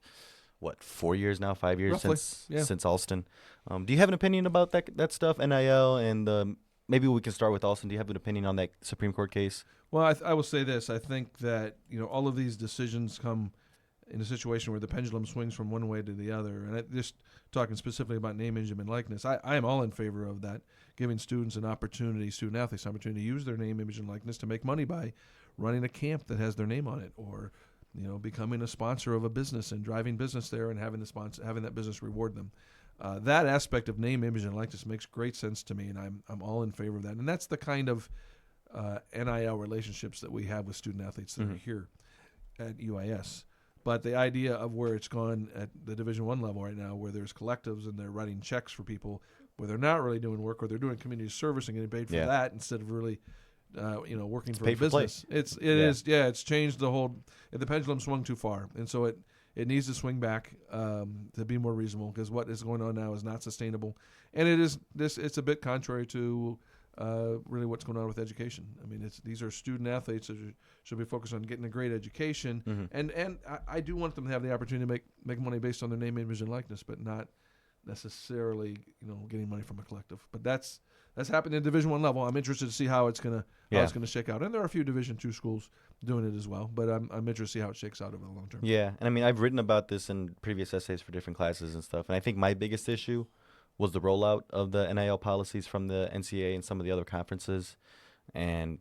4 years now, 5 years
Roughly.
since
Yeah.
Alston. Do you have an opinion about that stuff, NIL, and maybe we can start with Alston. Do you have an opinion on that Supreme Court case?
Well, I will say this. I think that all of these decisions come in a situation where the pendulum swings from one way to the other. And just talking specifically about name, image, and likeness, I am all in favor of that, giving student athletes an opportunity to use their name, image, and likeness to make money by running a camp that has their name on it, or becoming a sponsor of a business and driving business there and having that business reward them. That aspect of name, image, and likeness makes great sense to me, and I'm all in favor of that. And that's the kind of NIL relationships that we have with student athletes that are here at UIS. But the idea of where it's gone at the Division I level right now, where there's collectives and they're writing checks for people, where they're not really doing work, or they're doing community service and getting paid for
Yeah.
that instead of really, working for a
pay for play.
business. It
Yeah.
is, it's changed the whole. The pendulum swung too far, and so it needs to swing back to be more reasonable, because what is going on now is not sustainable, and it's a bit contrary to really what's going on with education. I mean, these are student athletes that should be focused on getting a great education, and I do want them to have the opportunity to make money based on their name, image, and likeness, but not necessarily getting money from a collective. But that's happened in Division I level. I'm interested to see how it's gonna shake out, and there are a few Division II schools doing it as well. But I'm interested to see how it shakes out over the long term.
Yeah, and I mean, I've written about this in previous essays for different classes and stuff, and I think my biggest issue was the rollout of the NIL policies from the NCAA and some of the other conferences, and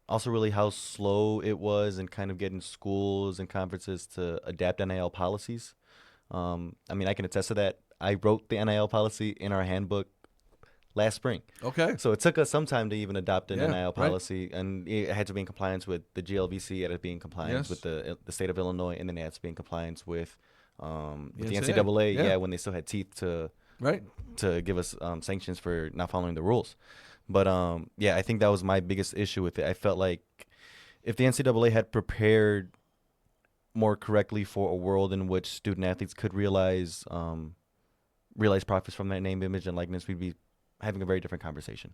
also really how slow it was in kind of getting schools and conferences to adapt NIL policies. I mean, I can attest to that. I wrote the NIL policy in our handbook last spring.
Okay.
So it took us some time to even adopt an
Yeah,
NIL
right.
policy, and it had to be in compliance with the GLVC, it had to be in compliance
Yes.
with the state of Illinois, and then it had to be in compliance with the
NCAA.
NCAA.
Yeah.
Yeah, when they still had teeth
Right.
to give us sanctions for not following the rules. But yeah, I think that was my biggest issue with it. I felt like if the NCAA had prepared more correctly for a world in which student athletes could realize profits from that name, image, and likeness, we'd be having a very different conversation.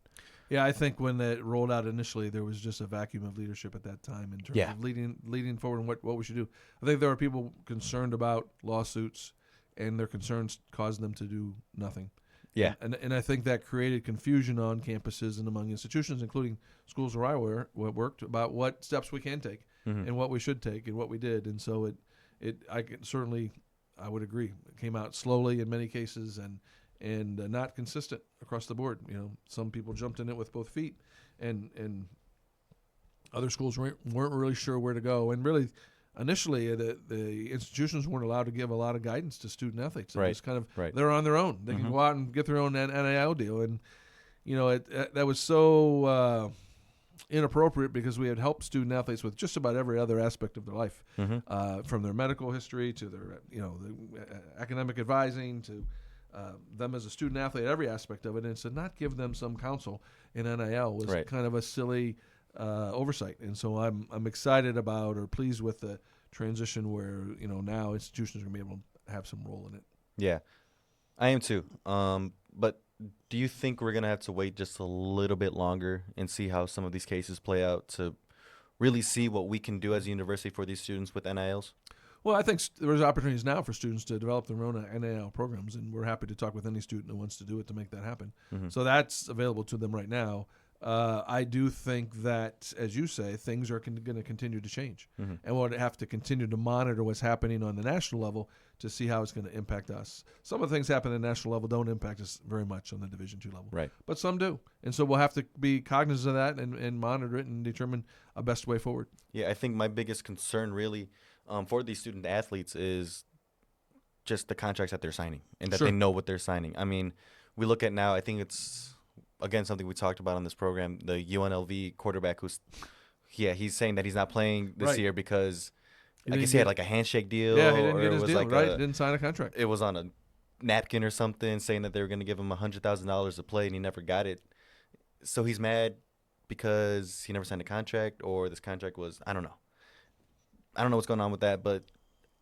Yeah, I think when that rolled out initially, there was just a vacuum of leadership at that time in terms of leading forward and what we should do. I think there are people concerned about lawsuits, and their concerns caused them to do nothing.
Yeah.
And I think that created confusion on campuses and among institutions, including schools where I worked, about what steps we can take and what we should take and what we did. And so I would agree. It came out slowly in many cases and not consistent across the board. Some people jumped in it with both feet, and other schools weren't really sure where to go. And really, initially, the institutions weren't allowed to give a lot of guidance to student athletes. It was kind of they're on their own. They can go out and get their own NIL deal, and that was so inappropriate, because we had helped student athletes with just about every other aspect of their life, from their medical history to their the academic advising to them as a student athlete, every aspect of it, and to not give them some counsel in NIL was kind of a silly oversight. And so I'm excited about or pleased with the transition where now institutions are going to be able to have some role in it.
Yeah, I am too. But do you think we're gonna have to wait just a little bit longer and see how some of these cases play out to really see what we can do as a university for these students with NILs?
Well, I think there's opportunities now for students to develop their own NIL programs, and we're happy to talk with any student who wants to do it to make that happen. So that's available to them right now. I do think that, as you say, things are going to continue to change, and we'll have to continue to monitor what's happening on the national level to see how it's going to impact us. Some of the things happening at the national level don't impact us very much on the Division II level,
Right.
but some do, and so we'll have to be cognizant of that and monitor it and determine a best way forward.
Yeah, I think my biggest concern really for these student athletes is just the contracts that they're signing and that they know what they're signing. I mean, we look at now, I think it's, again, something we talked about on this program, the UNLV quarterback he's saying that he's not playing this year because I guess he had like a handshake deal.
Yeah, he didn't
or
get
it
his
was
deal,
like
right? Didn't sign a contract.
It was on a napkin or something saying that they were going to give him $100,000 to play, and he never got it. So he's mad because he never signed a contract, or this contract was, I don't know. I don't know what's going on with that, but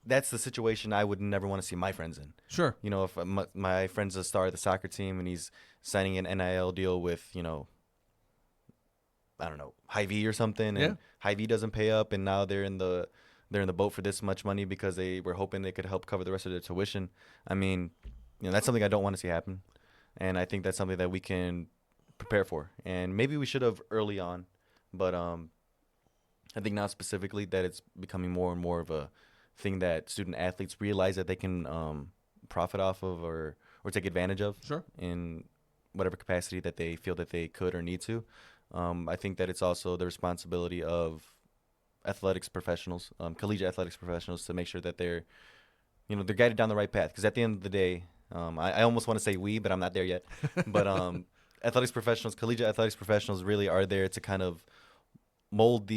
that's the situation I would never want to see my friends in.
Sure.
You know, if my friend's a star of the soccer team and he's signing an NIL deal with, I don't know, Hy-Vee or something,
Yeah.
and Hy-Vee doesn't pay up, and now they're in the boat for this much money because they were hoping they could help cover the rest of their tuition. I mean, that's something I don't want to see happen, and I think that's something that we can prepare for, and maybe we should have early on, but I think now specifically that it's becoming more and more of a thing that student athletes realize that they can profit off of or take advantage of
Sure.
in whatever capacity that they feel that they could or need to. I think that it's also the responsibility of athletics professionals, collegiate athletics professionals, to make sure that they're guided down the right path. Because at the end of the day, I almost want to say we, but I'm not there yet. But athletics professionals, collegiate athletics professionals, really are there to kind of mold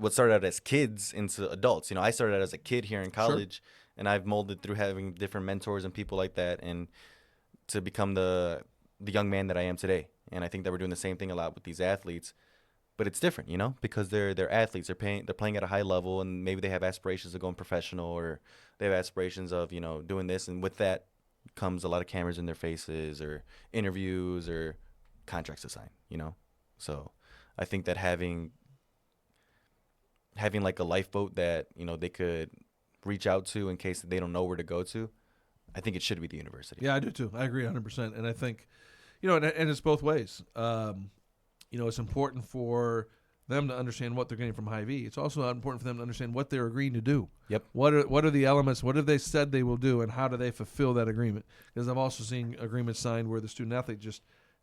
what started out as kids into adults. I started out as a kid here in college, and I've molded through having different mentors and people like that, and to become the young man that I am today. And I think that we're doing the same thing a lot with these athletes, but it's different, because they're athletes. They're playing at a high level, and maybe they have aspirations of going professional, or they have aspirations of doing this. And with that comes a lot of cameras in their faces, or interviews, or contracts to sign. So I think that having like a lifeboat that they could reach out to in case they don't know where to go to, I think it should be the university.
Yeah, I do too. I agree 100%. And I think, and it's both ways. It's important for them to understand what they're getting from Hy-Vee. It's also important for them to understand what they're agreeing to do.
Yep.
What are the elements? What have they said they will do, and how do they fulfill that agreement? Because I've also seen agreements signed where the student athlete just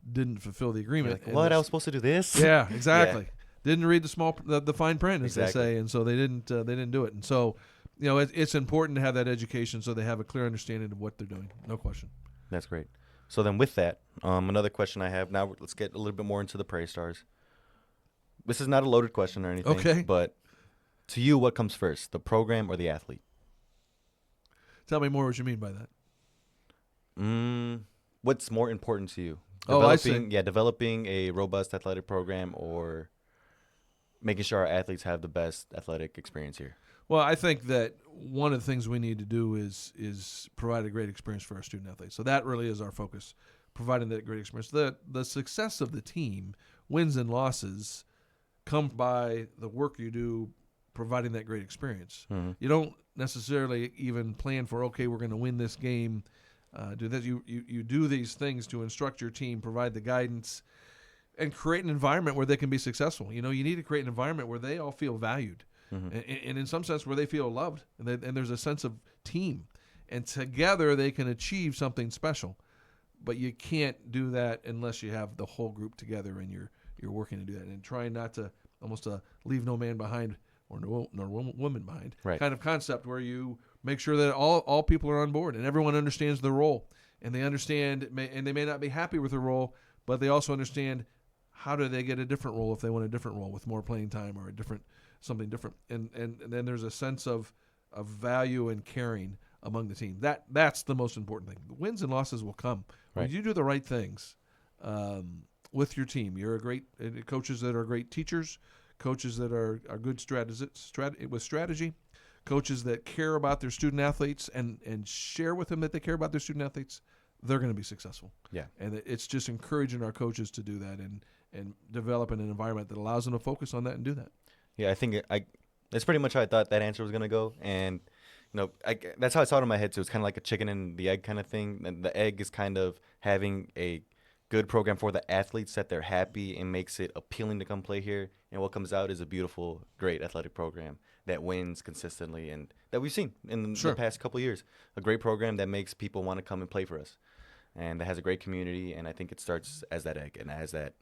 didn't fulfill the agreement.
Like, what? I was supposed to do this?
Yeah, exactly.
Yeah.
Didn't read the fine print, as
Exactly.
they say, and so they didn't do it. And so, it's important to have that education so they have a clear understanding of what they're doing. No question.
That's great. So then with that, another question I have now, let's get a little bit more into the Prairie Stars. This is not a loaded question or anything.
Okay.
But to you, what comes first, the program or the athlete?
Tell me more what you mean by that.
What's more important to you?
I see.
Yeah, developing a robust athletic program, or making sure our athletes have the best athletic experience here?
Well, I think that one of the things we need to do is provide a great experience for our student athletes. So that really is our focus, providing that great experience. The success of the team, wins and losses, come by the work you do providing that great experience.
Mm-hmm.
You don't necessarily even plan for, okay, we're going to win this game, do this. You do these things to instruct your team, provide the guidance, and create an environment where they can be successful. You need to create an environment where they all feel valued. Mm-hmm. And in some sense where they feel loved, and there's a sense of team, and together they can achieve something special. But you can't do that unless you have the whole group together and you're working to do that, and trying not to almost leave no man behind or no woman behind,
right,
kind of concept where you make sure that all people are on board and everyone understands their role, and they understand, and they may not be happy with their role, but they also understand how do they get a different role if they want a different role with more playing time or something different, and then there's a sense of value and caring among the team. That's the most important thing. The wins and losses will come when you do the right things with your team. You're coaches that are great teachers, coaches that are good with strategy, coaches that care about their student athletes and share with them that they care about their student athletes. They're going to be successful.
Yeah,
and it's just encouraging our coaches to do that and developing an environment that allows them to focus on that and do that.
Yeah, I think that's pretty much how I thought that answer was going to go. And, that's how I saw it in my head, too. It's kind of like a chicken and the egg kind of thing. And the egg is kind of having a good program for the athletes that they're happy and makes it appealing to come play here. And what comes out is a beautiful, great athletic program that wins consistently and that we've seen in the past couple of years. A great program that makes people want to come and play for us, and that has a great community. And I think it starts as that egg and as that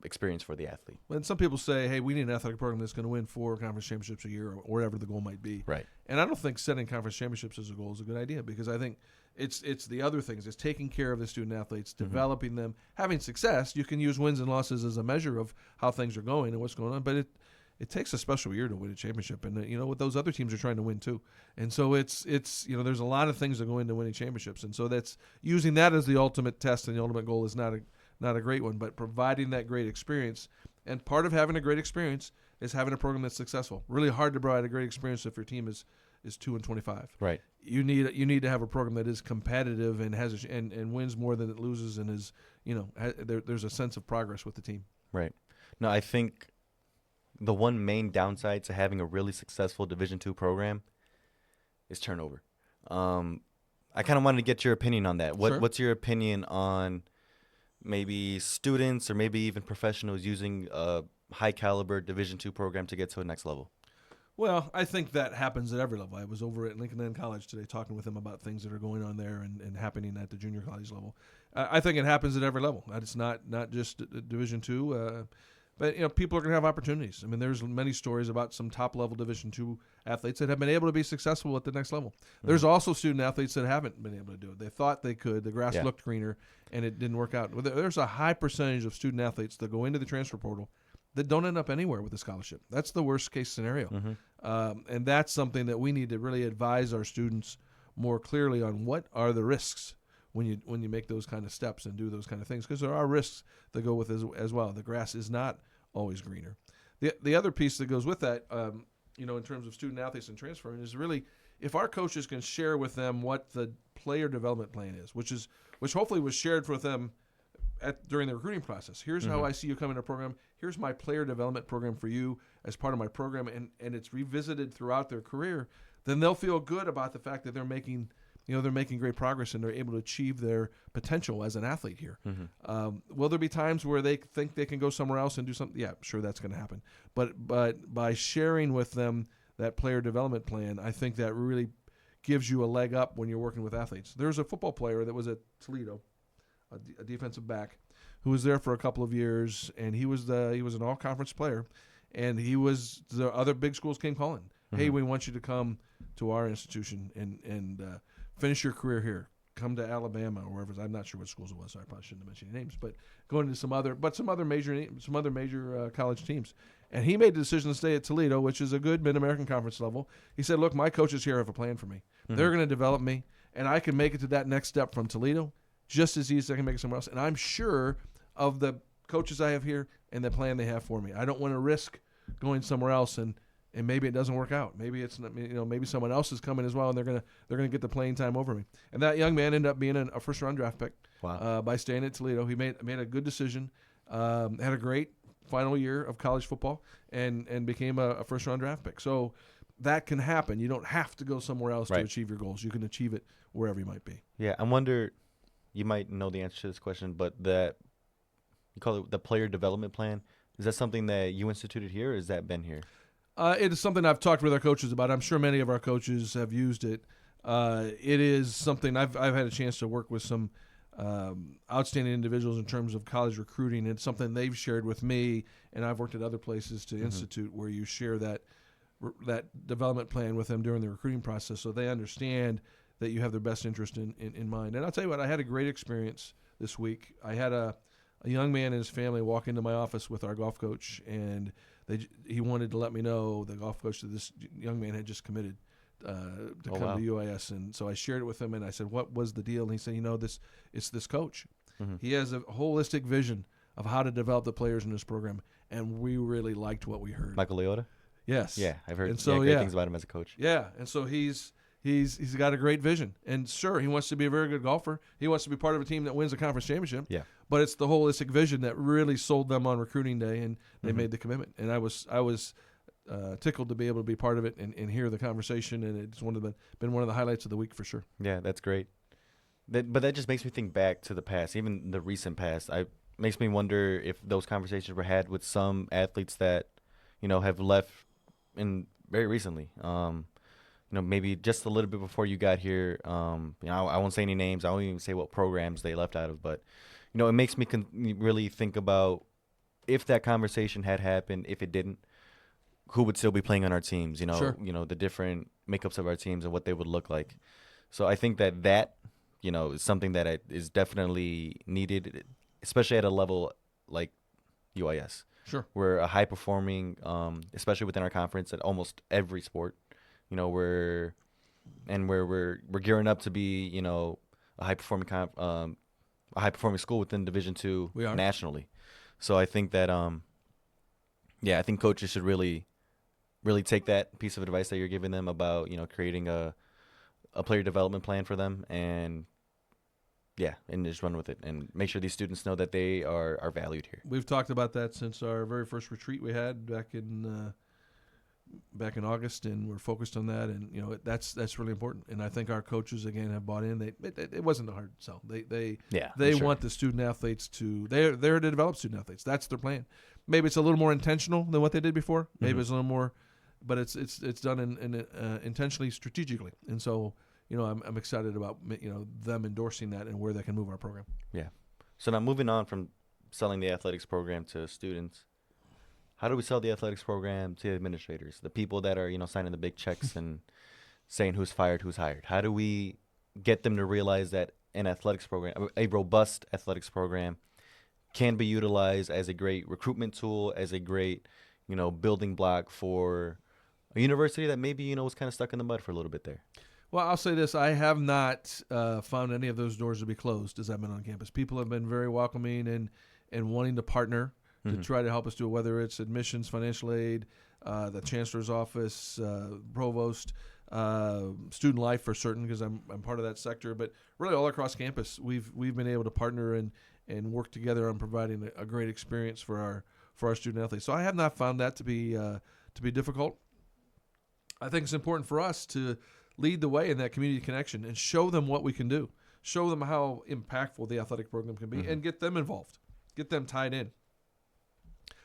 experience for the athlete.
And some people say, hey, we need an athletic program that's going to win 4 conference championships a year or whatever the goal might be.
Right.
And I don't think setting conference championships as a goal is a good idea, because I think it's the other things. It's taking care of the student athletes, developing them, having success. You can use wins and losses as a measure of how things are going and what's going on, but it takes a special year to win a championship, and what those other teams are trying to win too. And so it's there's a lot of things that go into winning championships, and so that's using that as the ultimate test and the ultimate goal is not not a great one, but providing that great experience. And part of having a great experience is having a program that's successful. Really hard to provide a great experience if your team is 2-25.
Right.
You need to have a program that is competitive and has and wins more than it loses, and is there's a sense of progress with the team.
Right. No, I think the one main downside to having a really successful Division II program is turnover. I kind of wanted to get your opinion on that.
Sure.
What's your opinion on maybe students or maybe even professionals using a high caliber Division II program to get to a next level?
Well, I think that happens at every level. I was over at Lincoln Inn College today talking with them about things that are going on there and happening at the junior college level. I think it happens at every level. It's not just Division II, but people are going to have opportunities. I mean, there's many stories about some top level Division II athletes that have been able to be successful at the next level. Mm-hmm. There's also student athletes that haven't been able to do it. They thought they could. The grass looked greener, and it didn't work out. There's a high percentage of student athletes that go into the transfer portal that don't end up anywhere with a scholarship. That's the worst case scenario. Mm-hmm. And that's something that we need to really advise our students more clearly on. What are the risks when you make those kind of steps and do those kind of things? Because there are risks that go with as well. The grass is not always greener. The other piece that goes with that, in terms of student athletes and transferring, is really if our coaches can share with them what the player development plan is, which hopefully was shared with them during the recruiting process. Here's how I see you coming to a program. Here's my player development program for you as part of my program, and it's revisited throughout their career. Then they'll feel good about the fact that they're making great progress and they're able to achieve their potential as an athlete here. Mm-hmm. Will there be times where they think they can go somewhere else and do something? Yeah, sure, that's going to happen. But by sharing with them that player development plan, I think that really gives you a leg up when you're working with athletes. There's a football player that was at Toledo, a defensive back, who was there for a couple of years, and he was an all-conference player, and the other big schools came calling. Mm-hmm. Hey, we want you to come to our institution and finish your career here. Come to Alabama or wherever. I'm not sure what schools it was, so I probably shouldn't have mentioned any names. But going to some other major college teams, and he made the decision to stay at Toledo, which is a good Mid-American Conference level. He said, "Look, my coaches here have a plan for me. Mm-hmm. They're going to develop me, and I can make it to that next step from Toledo just as easy as I can make it somewhere else. And I'm sure of the coaches I have here and the plan they have for me. I don't want to risk going somewhere else and maybe it doesn't work out. Maybe it's not, maybe someone else is coming as well, and they're gonna get the playing time over me." And that young man ended up being a first round draft pick. Wow. By staying at Toledo. He made a good decision. Had a great final year of college football and became a first round draft pick. So that can happen. You don't have to go somewhere else to achieve your goals. You can achieve it wherever you might be.
Yeah, I wonder. You might know the answer to this question, but you call it the player development plan. Is that something that you instituted here, or has that been here?
It is something I've talked with our coaches about. I'm sure many of our coaches have used it. It is something I've had a chance to work with some outstanding individuals in terms of college recruiting. It's something they've shared with me, and I've worked at other places to institute where you share that development plan with them during the recruiting process, so they understand that you have their best interest in mind. And I'll tell you what, I had a great experience this week. I had a young man and his family walk into my office with our golf coach, and he wanted to let me know, the golf coach, that this young man had just committed to come to UIS. And so I shared it with him, and I said, "What was the deal?" And he said, it's this coach. Mm-hmm. He has a holistic vision of how to develop the players in this program, and we really liked what we heard.
Michael Leota?
Yes.
Yeah, I've heard great things about him as a coach.
Yeah, and so he's got a great vision. And sure, he wants to be a very good golfer. He wants to be part of a team that wins a conference championship. Yeah. But it's the holistic vision that really sold them on recruiting day, and they made the commitment. And I was tickled to be able to be part of it and hear the conversation, and it's been one of the highlights of the week for sure.
Yeah, that's great. But that just makes me think back to the past, even the recent past. Makes me wonder if those conversations were had with some athletes that, have left in very recently. Maybe just a little bit before you got here. I won't say any names. I won't even say what programs they left out of. But, it makes me really think about if that conversation had happened, if it didn't, who would still be playing on our teams,
Sure.
The different makeups of our teams and what they would look like. So I think that is something that is definitely needed, especially at a level like UIS.
Sure.
We're a high-performing, especially within our conference, at almost every sport. We're gearing up to be, a high-performing a high performing school within Division II
We are.
nationally. So I think that yeah, I think coaches should really take that piece of advice that you're giving them about, creating a player development plan for them, and yeah, and just run with it and make sure these students know that they are valued here.
We've talked about that since our very first retreat we had back in August, and we're focused on that. And that's really important. And I think our coaches again have bought in. It wasn't a hard sell. They
For sure.
want the student athletes to they're there to develop student athletes. That's their plan. Maybe it's a little more intentional than what they did before. Maybe it's a little more, but it's done in intentionally, strategically. And so I'm excited about them endorsing that and where they can move our program.
Yeah. So now moving on from selling the athletics program to students, how do we sell the athletics program to the administrators, the people that are, signing the big checks and saying who's fired, who's hired? How do we get them to realize that an athletics program, a robust athletics program, can be utilized as a great recruitment tool, as a great, building block for a university that maybe, was kind of stuck in the mud for a little bit there?
Well, I'll say this. I have not found any of those doors to be closed as I've been on campus. People have been very welcoming and wanting to partner to try to help us do it, whether it's admissions, financial aid, the chancellor's office, provost, student life for certain, because I'm part of that sector. But really all across campus, we've been able to partner and work together on providing a great experience for our student athletes. So I have not found that to be difficult. I think it's important for us to lead the way in that community connection and show them what we can do, show them how impactful the athletic program can be, and get them involved, get them tied in.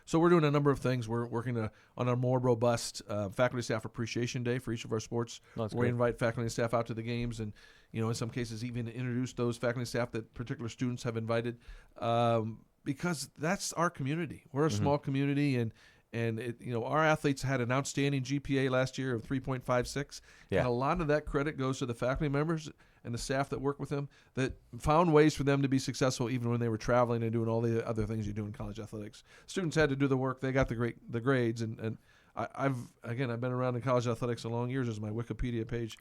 So we're doing a number of things. We're working on a more robust faculty staff appreciation day for each of our sports. We invite faculty and staff out to the games, and in some cases even introduce those faculty and staff that particular students have invited, because that's our community. We're a small community, and our athletes had an outstanding GPA last year of 3.56.
Yeah.
And a lot of that credit goes to the faculty members and the staff that work with them that found ways for them to be successful even when they were traveling and doing all the other things you do in college athletics. Students had to do the work. They got the grades. And I've been around in college athletics a long years, as my Wikipedia page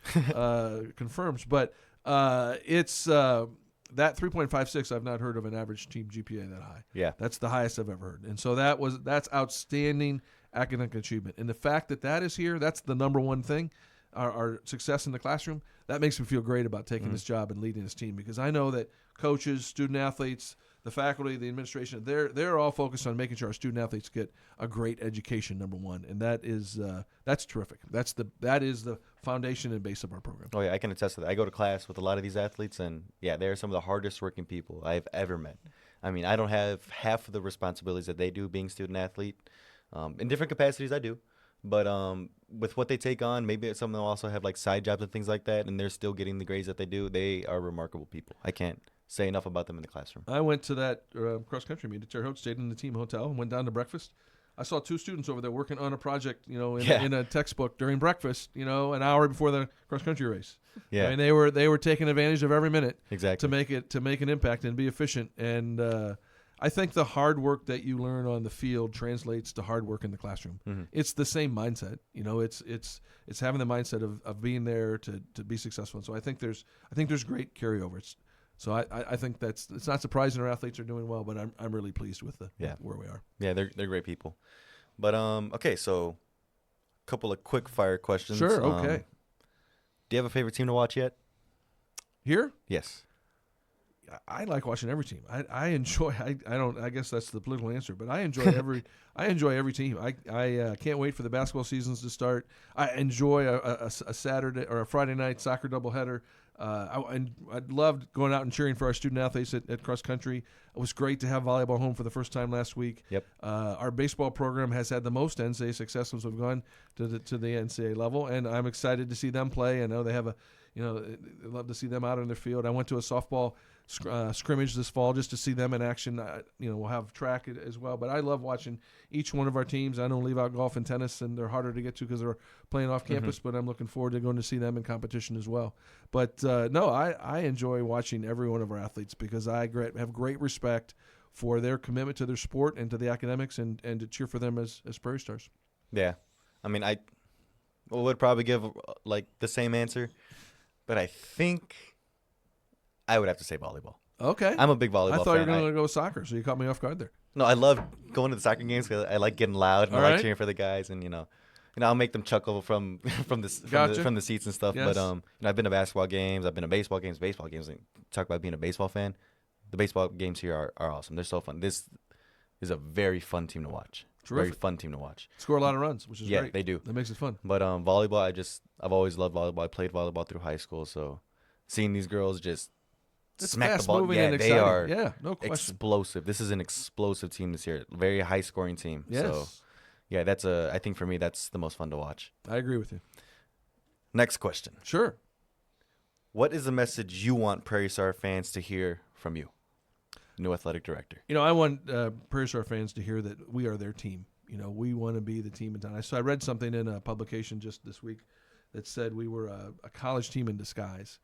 confirms. But it's that 3.56, I've not heard of an average team GPA that high.
Yeah.
That's the highest I've ever heard. And so that's outstanding academic achievement. And the fact that is here, that's the number one thing, our success in the classroom, that makes me feel great about taking this job and leading this team, because I know that coaches, student athletes, the faculty, the administration, they're all focused on making sure our student athletes get a great education, number one. And that's terrific. That is the foundation and base of our program.
Oh, yeah, I can attest to that. I go to class with a lot of these athletes, and, yeah, they're some of the hardest working people I've ever met. I mean, I don't have half of the responsibilities that they do being student athlete. In different capacities, I do. But with what they take on, maybe some of them also have, like, side jobs and things like that, and they're still getting the grades that they do. They are remarkable people. I can't say enough about them in the classroom.
I went to that cross-country meet at Terre Haute, stayed in the team hotel, and went down to breakfast. I saw two students over there working on a project, in a textbook during breakfast, an hour before the cross-country race.
Yeah.
I mean, they were taking advantage of every minute
Exactly.
to make an impact and be efficient. And I think the hard work that you learn on the field translates to hard work in the classroom. It's the same mindset. It's having the mindset of being there to be successful. And so I think there's great carryovers. So I think it's not surprising our athletes are doing well, but I'm really pleased with where we are.
Yeah, they're great people. But okay, so a couple of quick fire questions.
Sure, okay.
Do you have a favorite team to watch yet?
Here?
Yes.
I like watching every team. I enjoy. I guess that's the political answer, but I enjoy every team. I can't wait for the basketball seasons to start. I enjoy a Saturday or a Friday night soccer doubleheader. I loved going out and cheering for our student athletes at cross country. It was great to have volleyball home for the first time last week.
Yep.
Our baseball program has had the most NCAA success since we've gone to the NCAA level, and I'm excited to see them play. I know they have I'd love to see them out on their field. I went to a softball scrimmage this fall just to see them in action. We'll have track as well, but I love watching each one of our teams. I don't leave out golf and tennis, and they're harder to get to because they're playing off campus, but I'm looking forward to going to see them in competition as well. But no, I enjoy watching every one of our athletes because I have great respect for their commitment to their sport and to the academics, and to cheer for them as Prairie Stars.
Yeah. I mean, I would probably give like the same answer, but I think I would have to say volleyball.
Okay.
I'm a big
I
volleyball
thought you
fan.
were going to go soccer, so you caught me off guard there.
No, I love going to the soccer games because I like getting loud and
All
I like
right.
cheering for the guys, and I'll make them chuckle from
Gotcha.
from the seats and stuff.
Yes.
But I've been to basketball games, I've been to baseball games. And talk about being a baseball fan. The baseball games here are awesome. They're so fun. This is a very fun team to watch.
Terrific.
Very fun team to watch.
Score a lot of runs, which is
Yeah,
great.
they do.
That makes it fun.
But volleyball, I've always loved volleyball. I played volleyball through high school, so seeing these girls just
It's
smack the ball.
fast-moving
Yeah,
and
they
exciting.
are
Yeah, no question.
explosive. This is an explosive team this year. Very high scoring team.
Yes,
So yeah, I think for me that's the most fun to watch.
I agree with you.
Next question.
Sure.
What is the message you want Prairie Star fans to hear from you, new athletic director?
I want Prairie Star fans to hear that we are their team. We want to be the team in town. So I read something in a publication just this week that said we were a college team in disguise.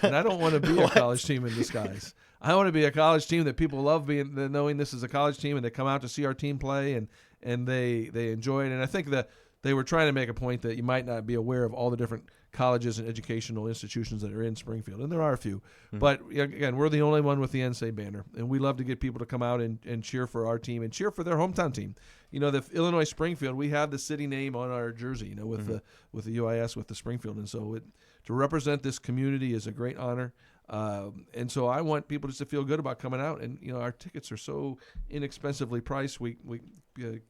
And I don't want to be a college team in disguise. I want to be a college team that people love knowing this is a college team, and they come out to see our team play and they enjoy it. And I think that they were trying to make a point that you might not be aware of all the different colleges and educational institutions that are in Springfield, and there are a few.
Mm-hmm.
But again, we're the only one with the NSA banner, and we love to get people to come out and cheer for our team and cheer for their hometown team. The Illinois Springfield, we have the city name on our jersey, with the UIS, with the Springfield, and so to represent this community is a great honor. And so I want people just to feel good about coming out, and our tickets are so inexpensively priced. We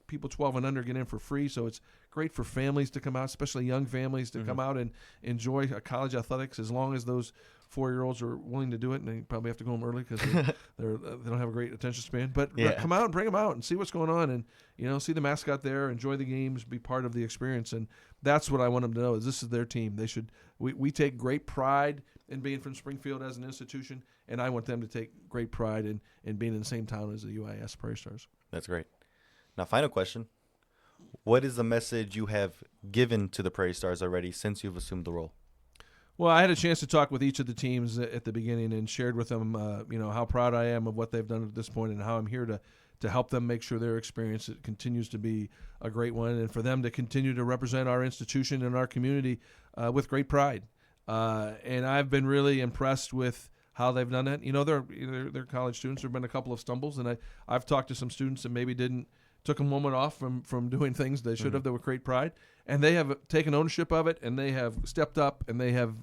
people 12 and under get in for free, so it's great for families to come out, especially young families to come out and enjoy college athletics, as long as those 4-year-olds are willing to do it, and they probably have to go home early because they don't have a great attention span. But come out and bring them out and see what's going on, and see the mascot there, enjoy the games, be part of the experience, and that's what I want them to know is this is their team. They should. We take great pride in being from Springfield as an institution, and I want them to take great pride in being in the same town as the UIS Prairie Stars.
That's great. Now, final question. What is the message you have given to the Prairie Stars already since you've assumed the role?
Well, I had a chance to talk with each of the teams at the beginning and shared with them, how proud I am of what they've done at this point and how I'm here to help them make sure their experience continues to be a great one, and for them to continue to represent our institution and our community with great pride. And I've been really impressed with how they've done that. They're college students. There have been a couple of stumbles, and I've talked to some students that maybe took a moment off from doing things they should have that with great pride, and they have taken ownership of it, and they have stepped up, and they have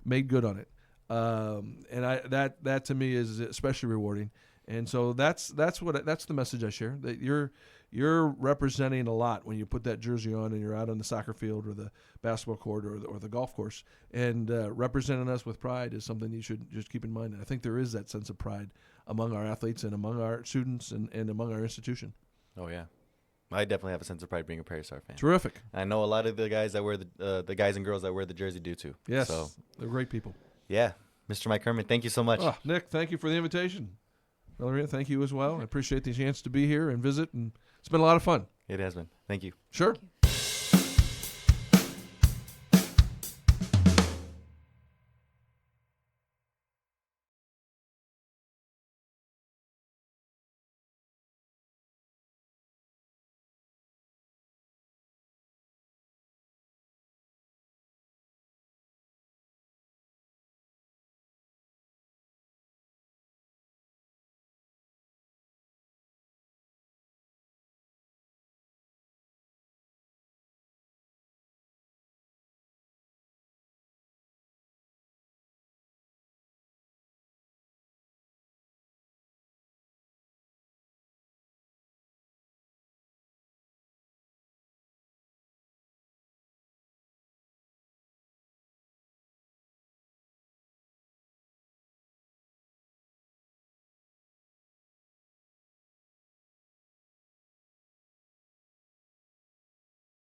made good on it. And that to me is especially rewarding. And so that's the message I share, that you're representing a lot when you put that jersey on and you're out on the soccer field or the basketball court or the golf course, and representing us with pride is something you should just keep in mind. And I think there is that sense of pride among our athletes and among our students and among our institution.
Oh yeah, I definitely have a sense of pride being a Prairie Star fan.
Terrific.
I know a lot of the guys that wear the guys and girls that wear the jersey do too.
Yes,
so
they're great people.
Yeah, Mr. Mike Hermann, thank you so much.
Oh, Nick, thank you for the invitation. Valeria, thank you as well. I appreciate the chance to be here and visit, and it's been a lot of fun.
It has been. Thank you.
Sure.
Thank you.